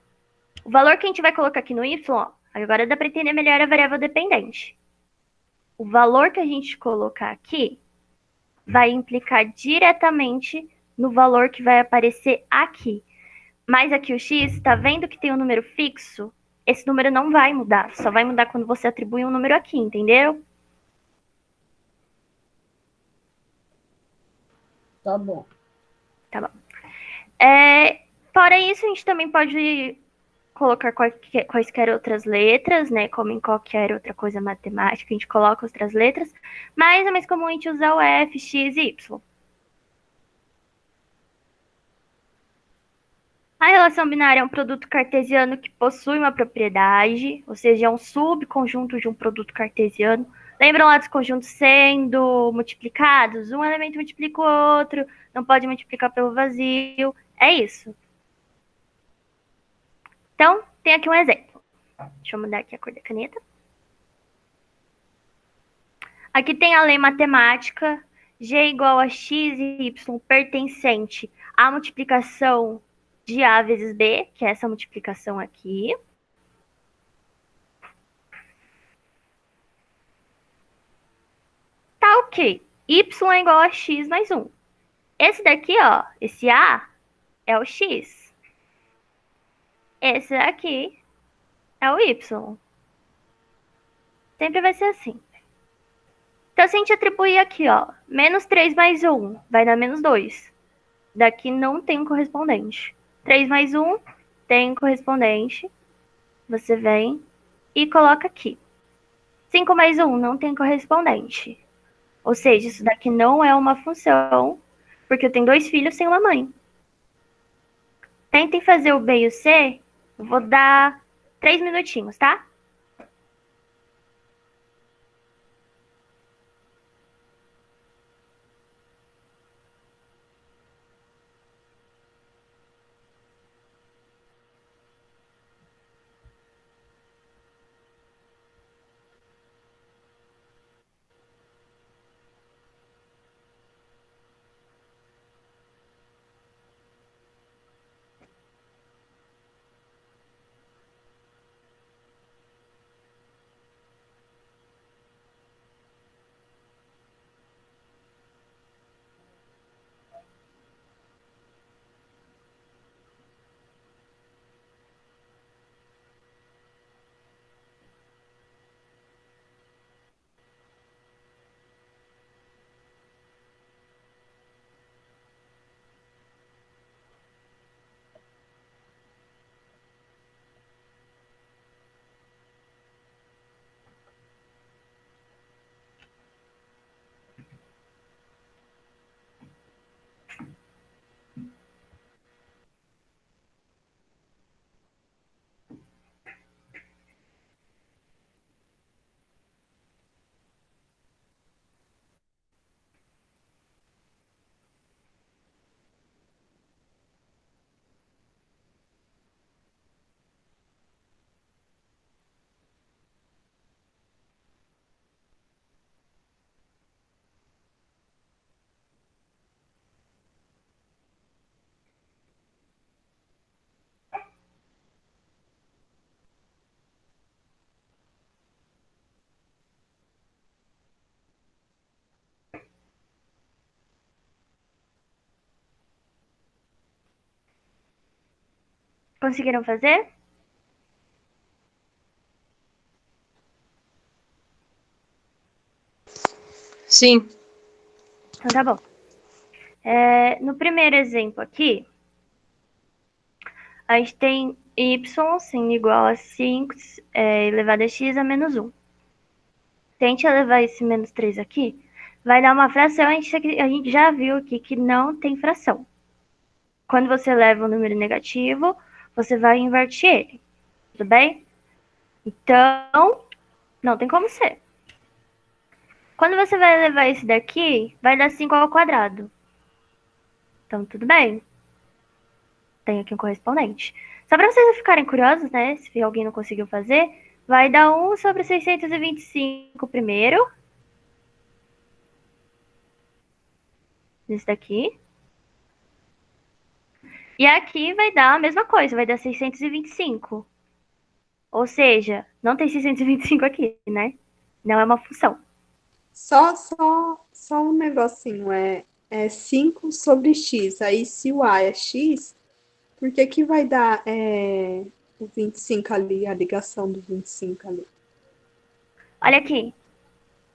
O valor que a gente vai colocar aqui no y, ó, agora dá para entender melhor a variável dependente. O valor que a gente colocar aqui vai implicar diretamente no valor que vai aparecer aqui. Mas aqui o x, tá vendo que tem um número fixo? Esse número não vai mudar, só vai mudar quando você atribui um número aqui, entendeu? Tá bom. Tá bom. Fora isso, a gente também pode colocar quaisquer outras letras, né? Como em qualquer outra coisa matemática, a gente coloca outras letras. Mas é mais comum a gente usar o F, X e Y. A relação binária é um produto cartesiano que possui uma propriedade, ou seja, é um subconjunto de um produto cartesiano. Lembram lá dos conjuntos sendo multiplicados? Um elemento multiplica o outro, não pode multiplicar pelo vazio. É isso. Então, tem aqui um exemplo. Deixa eu mudar aqui a cor da caneta. Aqui tem a lei matemática. G igual a x e y pertencente à multiplicação de A vezes B, que é essa multiplicação aqui. Tá ok. Y é igual a x mais 1. Esse daqui, ó, esse A é o x. Esse daqui é o y. Sempre vai ser assim. Então, se a gente atribuir aqui, ó, menos 3 mais 1, vai dar menos 2. Daqui não tem um correspondente. 3 mais 1 tem um correspondente. Você vem e coloca aqui. 5 mais 1 não tem correspondente. Ou seja, isso daqui não é uma função, porque eu tenho dois filhos sem uma mãe. Tentem fazer o B e o C. Eu vou dar 3 minutinhos, tá? Conseguiram fazer? Sim. Então tá bom. No primeiro exemplo aqui, a gente tem y sendo igual a 5 elevado a x a menos 1. Se a gente elevar esse menos 3 aqui, vai dar uma fração. A gente já viu aqui que não tem fração. Quando você leva um número negativo, você vai inverter ele. Tudo bem? Então, não tem como ser. Quando você vai elevar esse daqui, vai dar 5 ao quadrado. Então, tudo bem. Tem aqui um correspondente. Só para vocês não ficarem curiosos, né? Se alguém não conseguiu fazer, vai dar 1 sobre 625 primeiro. Isso daqui. E aqui vai dar a mesma coisa, vai dar 625. Ou seja, não tem 625 aqui, né? Não é uma função. Só um negocinho, é 5 sobre x. Aí, se o A é x, por que vai dar o 25 ali, a ligação do 25 ali? Olha aqui.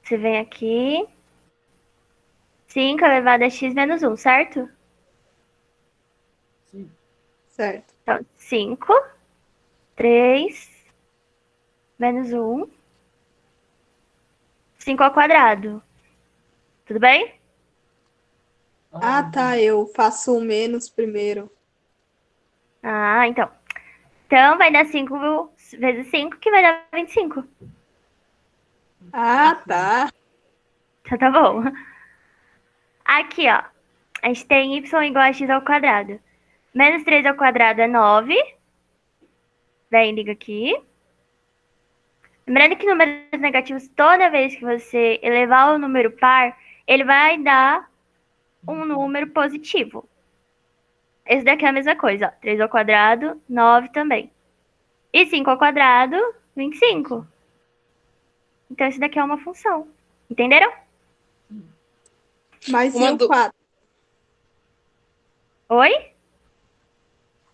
Você vem aqui. 5 elevado a x menos 1, certo? Sim. Certo. Então, 5, 3, menos 1, 5 ao quadrado. Tudo bem? Ah, tá, eu faço o menos primeiro. Ah, então. Então, vai dar 5 vezes 5, que vai dar 25. Ah, tá. Então, tá bom. Aqui, ó. A gente tem y igual a x ao quadrado. Menos 3 ao quadrado é 9. Daí, liga aqui. Lembrando que números negativos, toda vez que você elevar o número par, ele vai dar um número positivo. Esse daqui é a mesma coisa, ó. 3 ao quadrado, 9 também. E 5 ao quadrado, 25. Então, esse daqui é uma função. Entenderam? Mas Uma e o du- 4? Oi?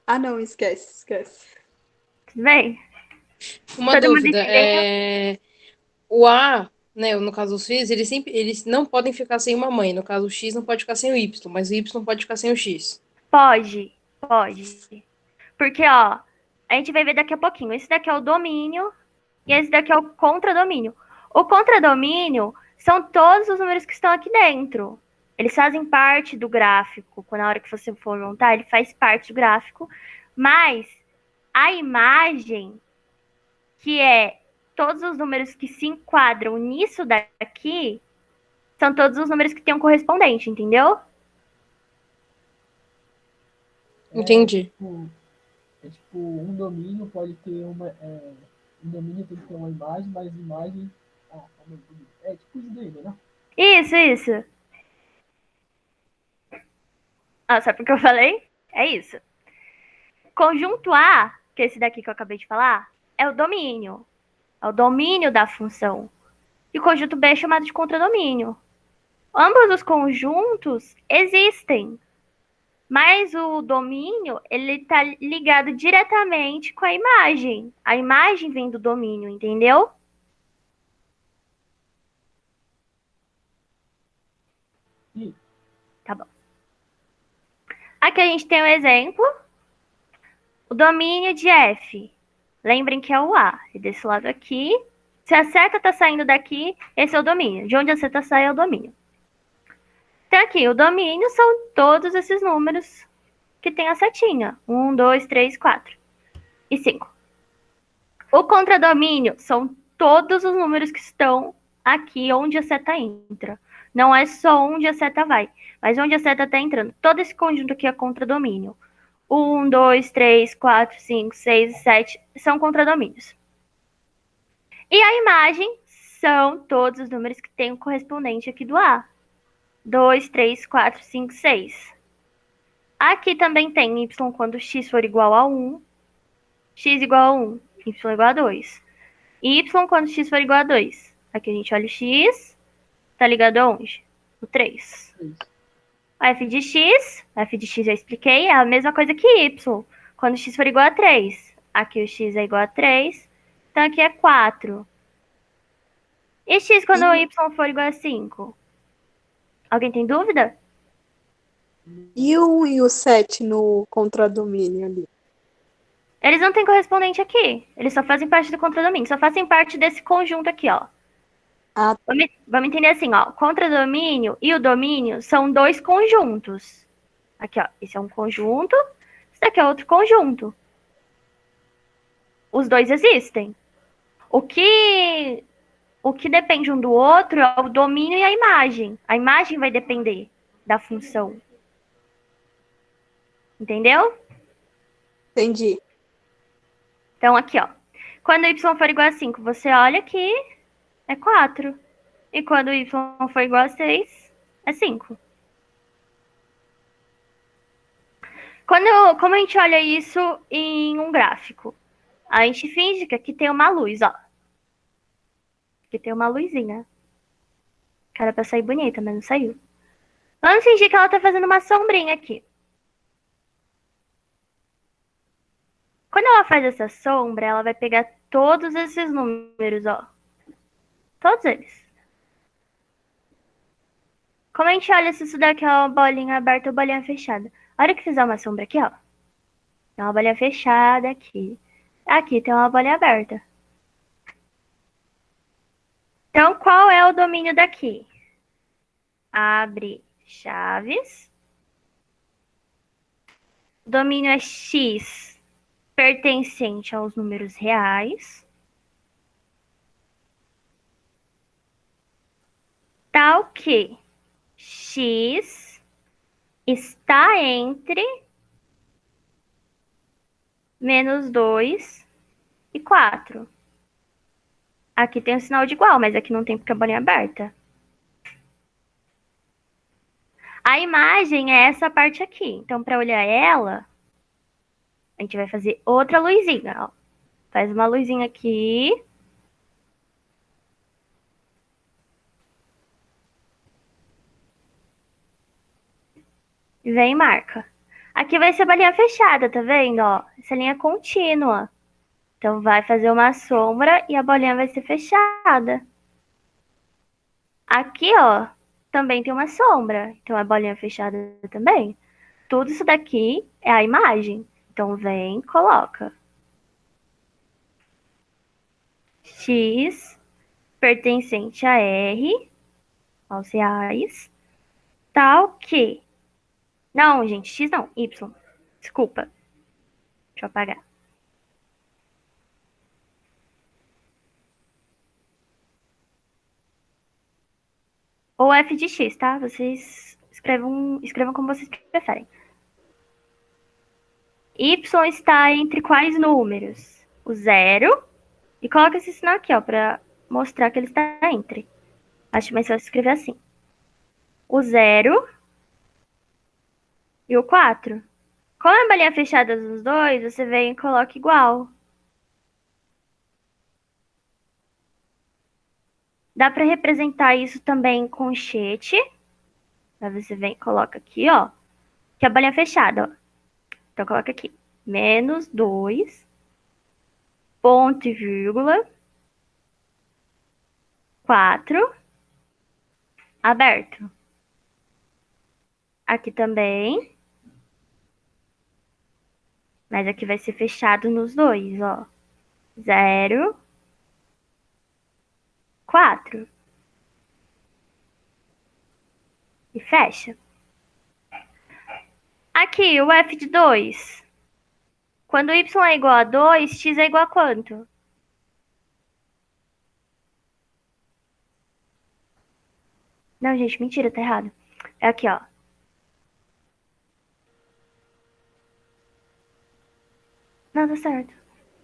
Ah, não, esquece. Tudo bem? Uma Todo mundo dúvida. entendeu? O A, né, no caso dos filhos, eles não podem ficar sem uma mãe. No caso, o X não pode ficar sem o Y, mas o Y pode ficar sem o X. Pode. Porque, ó, a gente vai ver daqui a pouquinho. Esse daqui é o domínio e esse daqui é o contradomínio. O contradomínio são todos os números que estão aqui dentro. Eles fazem parte do gráfico. Quando na hora que você for montar, ele faz parte do gráfico. Mas a imagem, que é todos os números que se enquadram nisso daqui, são todos os números que têm um correspondente, entendeu? Entendi. Um domínio pode ter uma. Um domínio tem que ter uma imagem, mas imagem. É tipo isso daí, né? Isso. Ah, sabe o que eu falei? É isso. Conjunto A, que é esse daqui que eu acabei de falar, é o domínio. É o domínio da função. E o conjunto B é chamado de contradomínio. Ambos os conjuntos existem. Mas o domínio, ele está ligado diretamente com a imagem. A imagem vem do domínio, entendeu? Sim. Tá bom. Aqui a gente tem um exemplo. O domínio de F. Lembrem que é o A. E desse lado aqui. Se a seta está saindo daqui, esse é o domínio. De onde a seta sai é o domínio. Então aqui, o domínio são todos esses números que tem a setinha. 1, 2, 3, 4 e 5. O contradomínio são todos os números que estão aqui onde a seta entra. Não é só onde a seta vai, mas onde a seta está entrando. Todo esse conjunto aqui é contradomínio. 1, 2, 3, 4, 5, 6 e 7 são contradomínios. E a imagem são todos os números que têm o correspondente aqui do A. 2, 3, 4, 5, 6. Aqui também tem y quando x for igual a 1, x igual a 1, y igual a 2. E y quando x for igual a 2. Aqui a gente olha o x, tá ligado aonde? O 3. A f de x já expliquei, é a mesma coisa que y. quando x for igual a 3. Aqui o x é igual a 3, então aqui é 4. E x quando o y for igual a 5? Alguém tem dúvida? E o 1 e o 7 no contradomínio ali? Eles não têm correspondente aqui. Eles só fazem parte do contradomínio. Só fazem parte desse conjunto aqui, ó. Ah, Vamos entender assim, ó. Contradomínio e o domínio são dois conjuntos. Aqui, ó. Esse é um conjunto. Esse daqui é outro conjunto. Os dois existem. O que depende um do outro é o domínio e a imagem. A imagem vai depender da função. Entendeu? entendi. Então, aqui, ó. Quando y for igual a 5, você olha que é 4. E quando y for igual a 6, é 5. Como a gente olha isso em um gráfico? A gente finge que aqui tem uma luz, ó. Aqui tem uma luzinha. Que era pra sair bonita, mas não saiu. Vamos fingir que ela tá fazendo uma sombrinha aqui. Quando ela faz essa sombra, ela vai pegar todos esses números, ó. Todos eles. Como a gente olha se isso daqui é uma bolinha aberta ou bolinha fechada? A hora que fizer uma sombra aqui, ó. Tem uma bolinha fechada aqui. Aqui tem uma bolinha aberta. Então, qual é o domínio daqui? Abre chaves. O domínio é x pertencente aos números reais. Tal que x está entre menos 2 e 4. Aqui tem um sinal de igual, mas aqui não tem porque a bolinha é aberta. A imagem é essa parte aqui. Então, para olhar ela, a gente vai fazer outra luzinha, ó. Faz uma luzinha aqui. E vem e marca. Aqui vai ser a bolinha fechada, tá vendo, ó? Essa linha é contínua. Então, vai fazer uma sombra e a bolinha vai ser fechada. Aqui, ó, também tem uma sombra. Então, a bolinha fechada também. Tudo isso daqui é a imagem. Então, vem, coloca. X pertencente a R, aos reais, tal que... Não, gente, X não, Y. Desculpa. Deixa eu apagar. Ou f de x, tá? Vocês escrevam como vocês preferem. Y está entre quais números? O 0. E coloca esse sinal aqui, ó, para mostrar que ele está entre. Acho mais fácil escrever assim. O 0 e o 4. Como é bolinha fechada dos dois, você vem e coloca igual. Dá para representar isso também em colchete. Aí você vem e coloca aqui, ó. Que é a bolinha fechada, ó. Então, coloca aqui. Menos 2, ponto e vírgula, 4, aberto. Aqui também. Mas aqui vai ser fechado nos dois, ó. 0, 4. E fecha. Aqui, o f de 2. Quando y é igual a 2, x é igual a quanto? Não, gente, mentira, tá errado. É aqui, ó. Não, tá certo.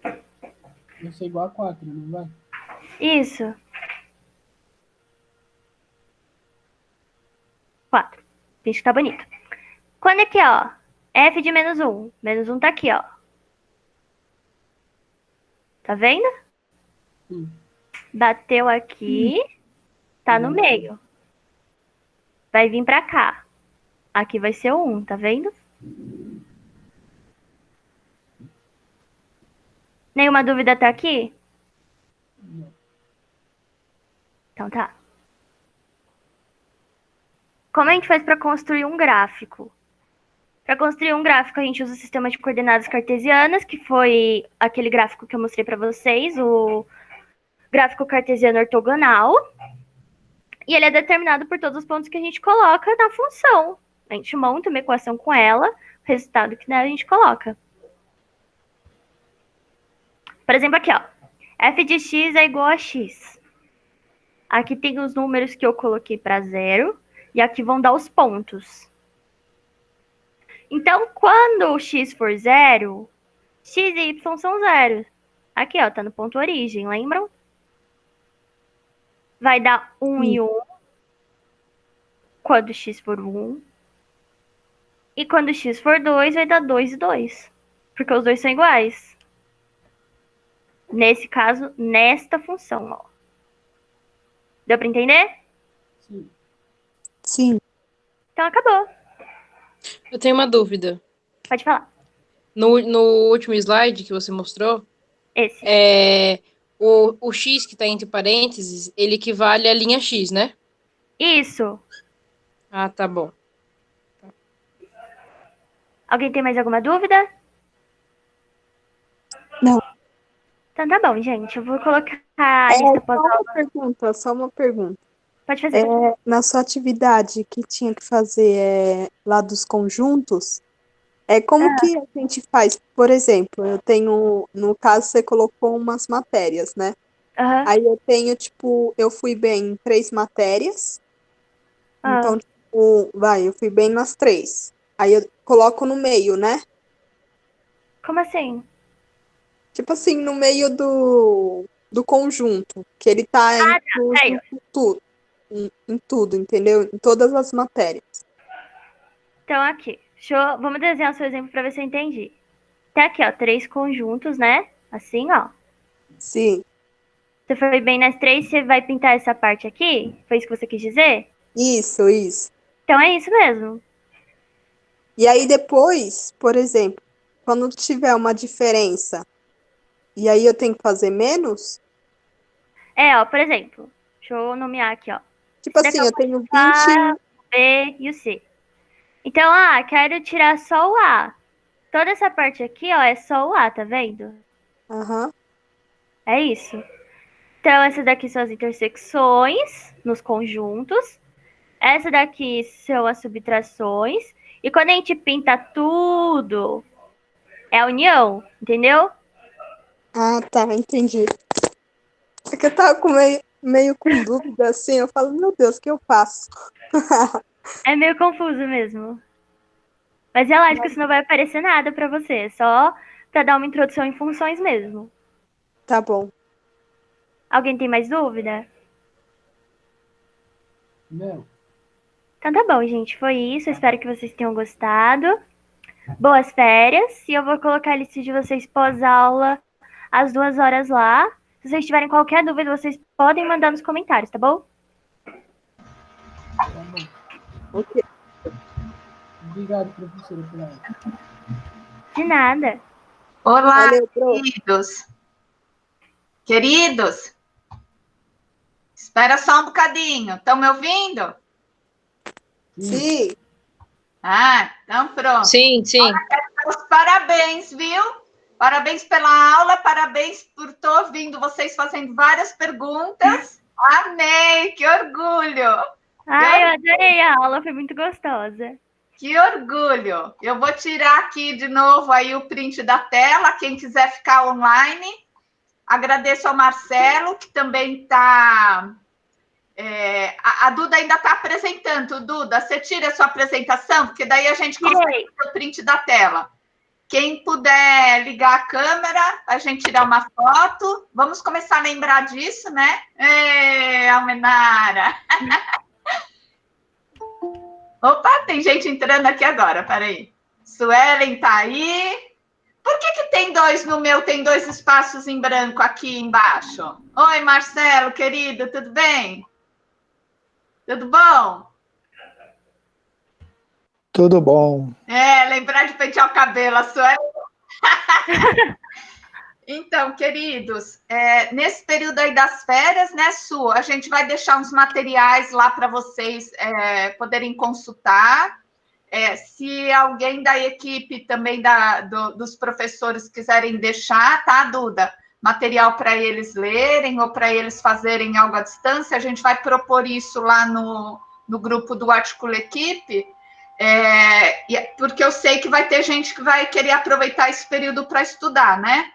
Vai ser igual a 4, não vai? Isso. 4. Finge que tá bonito. Quando aqui, ó. F de menos 1. Menos 1 tá aqui, ó. Tá vendo? Bateu aqui. Tá no meio. Vai vir pra cá. Aqui vai ser o 1, tá vendo? Nenhuma dúvida até aqui? Não. Então tá. Como a gente faz para construir um gráfico? Para construir um gráfico, a gente usa o sistema de coordenadas cartesianas, que foi aquele gráfico que eu mostrei para vocês, o gráfico cartesiano ortogonal. E ele é determinado por todos os pontos que a gente coloca na função. A gente monta uma equação com ela, o resultado que a gente coloca. Por exemplo, aqui, ó. F de x é igual a x. Aqui tem os números que eu coloquei para zero, e aqui vão dar os pontos. Então, quando o x for zero, x e y são zero. Aqui, ó, tá no ponto origem, lembram? Vai dar 1 e 1 quando x for 1. E quando x for 2, vai dar 2 e 2. Porque os dois são iguais. Nesse caso, nesta função, ó. Deu pra entender? Sim. Sim. Então, acabou. Eu tenho uma dúvida. Pode falar. No último slide que você mostrou, Esse. o x que está entre parênteses, ele equivale à linha x, né? Isso. Ah, tá bom. Alguém tem mais alguma dúvida? Não. Então tá bom, gente. Eu vou colocar a lista pós-aula. Só uma pergunta. Pode fazer. Na sua atividade que tinha que fazer lá dos conjuntos, como que a gente faz? Por exemplo, eu tenho, no caso, você colocou umas matérias, né? Aham. Aí eu tenho, tipo, eu fui bem em 3 matérias. Então, tipo, eu fui bem nas 3. Aí eu coloco no meio, né? Como assim? Tipo assim, no meio do conjunto, que ele tá incluso peraí. em tudo. Em tudo, entendeu? Em todas as matérias. Então, aqui. Vamos desenhar o seu exemplo para ver se eu entendi. Tem aqui, ó, 3 conjuntos, né? Assim, ó. Sim. Você foi bem nas 3, você vai pintar essa parte aqui? Foi isso que você quis dizer? Isso. Então é isso mesmo. E aí depois, por exemplo, quando tiver uma diferença, e aí eu tenho que fazer menos, Ó, por exemplo. Deixa eu nomear aqui, ó. tipo assim, eu tenho 20. A, o B e o C. Então, quero tirar só o A. Toda essa parte aqui, ó, é só o A, tá vendo? Aham. É isso. Então, essas daqui são as intersecções nos conjuntos. Essa daqui são as subtrações. E quando a gente pinta tudo, é a união, entendeu? Ah, tá, entendi. É que eu tava com meio com dúvida, assim, eu falo, meu Deus, o que eu faço? É meio confuso mesmo. Mas é lógico que isso não vai aparecer nada pra você. É só pra dar uma introdução em funções mesmo. Tá bom. Alguém tem mais dúvida? Não. Então tá bom, gente. Foi isso. Eu espero que vocês tenham gostado. Boas férias. E eu vou colocar a lista de vocês pós-aula às 2 horas lá. Se vocês tiverem qualquer dúvida, vocês podem mandar nos comentários, tá bom? Tá bom. Ok. Obrigado, professora, por aí. De nada. Olá, Valeu, Pro. queridos. Queridos, espera só um bocadinho. Estão me ouvindo? Sim. Então pronto. Sim. Os parabéns, viu? Parabéns pela aula, parabéns por estar ouvindo vocês fazendo várias perguntas. Amei, que orgulho! Eu adorei a aula, foi muito gostosa. Que orgulho! Eu vou tirar aqui de novo aí o print da tela, quem quiser ficar online. Agradeço ao Marcelo, que também está... a Duda ainda está apresentando. Duda, você tira a sua apresentação, porque daí a gente consegue fazer o print da tela. Quem puder ligar a câmera, a gente tirar uma foto. Vamos começar a lembrar disso, né? Almenara! Opa, tem gente entrando aqui agora, peraí. Suelen tá aí. Por que tem 2 no meu, tem 2 espaços em branco aqui embaixo? Oi, Marcelo, querido, tudo bem? Tudo bom? Tudo bom. Lembrar de pentear o cabelo, a Suelen. Então, queridos, nesse período aí das férias, né, Su, a gente vai deixar uns materiais lá para vocês poderem consultar. Se alguém da equipe também dos professores quiserem deixar, tá, Duda? Material para eles lerem ou para eles fazerem algo à distância, a gente vai propor isso lá no grupo do Articula Equipe, porque eu sei que vai ter gente que vai querer aproveitar esse período para estudar, né?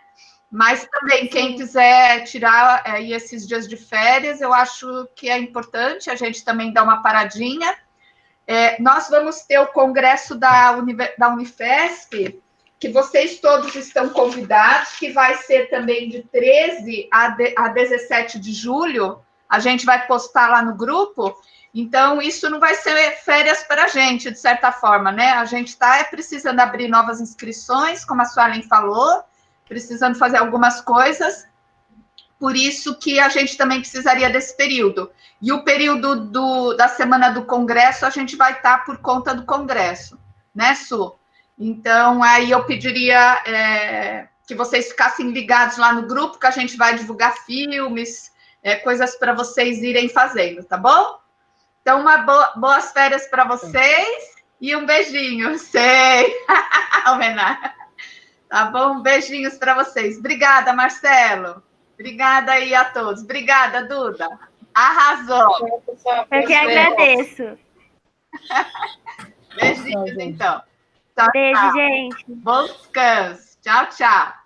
Mas também, quem quiser tirar esses dias de férias, eu acho que é importante a gente também dar uma paradinha. Nós vamos ter o congresso da Unifesp, que vocês todos estão convidados, que vai ser também de 13 a 17 de julho. A gente vai postar lá no grupo. Então, isso não vai ser férias para a gente, de certa forma, né? A gente está precisando abrir novas inscrições, como a Suelen falou, precisando fazer algumas coisas, por isso que a gente também precisaria desse período. E o período da semana do Congresso, a gente vai estar por conta do Congresso, né, Su? Então, aí eu pediria que vocês ficassem ligados lá no grupo, que a gente vai divulgar filmes, coisas para vocês irem fazendo, tá bom? Então, boas férias para vocês e um beijinho, sei, o Renato. Tá bom? Beijinhos para vocês. Obrigada, Marcelo. Obrigada aí a todos. Obrigada, Duda. Arrasou. Eu que agradeço. Beijinhos, então. Beijo, gente. Bom descanso. Tchau, tchau.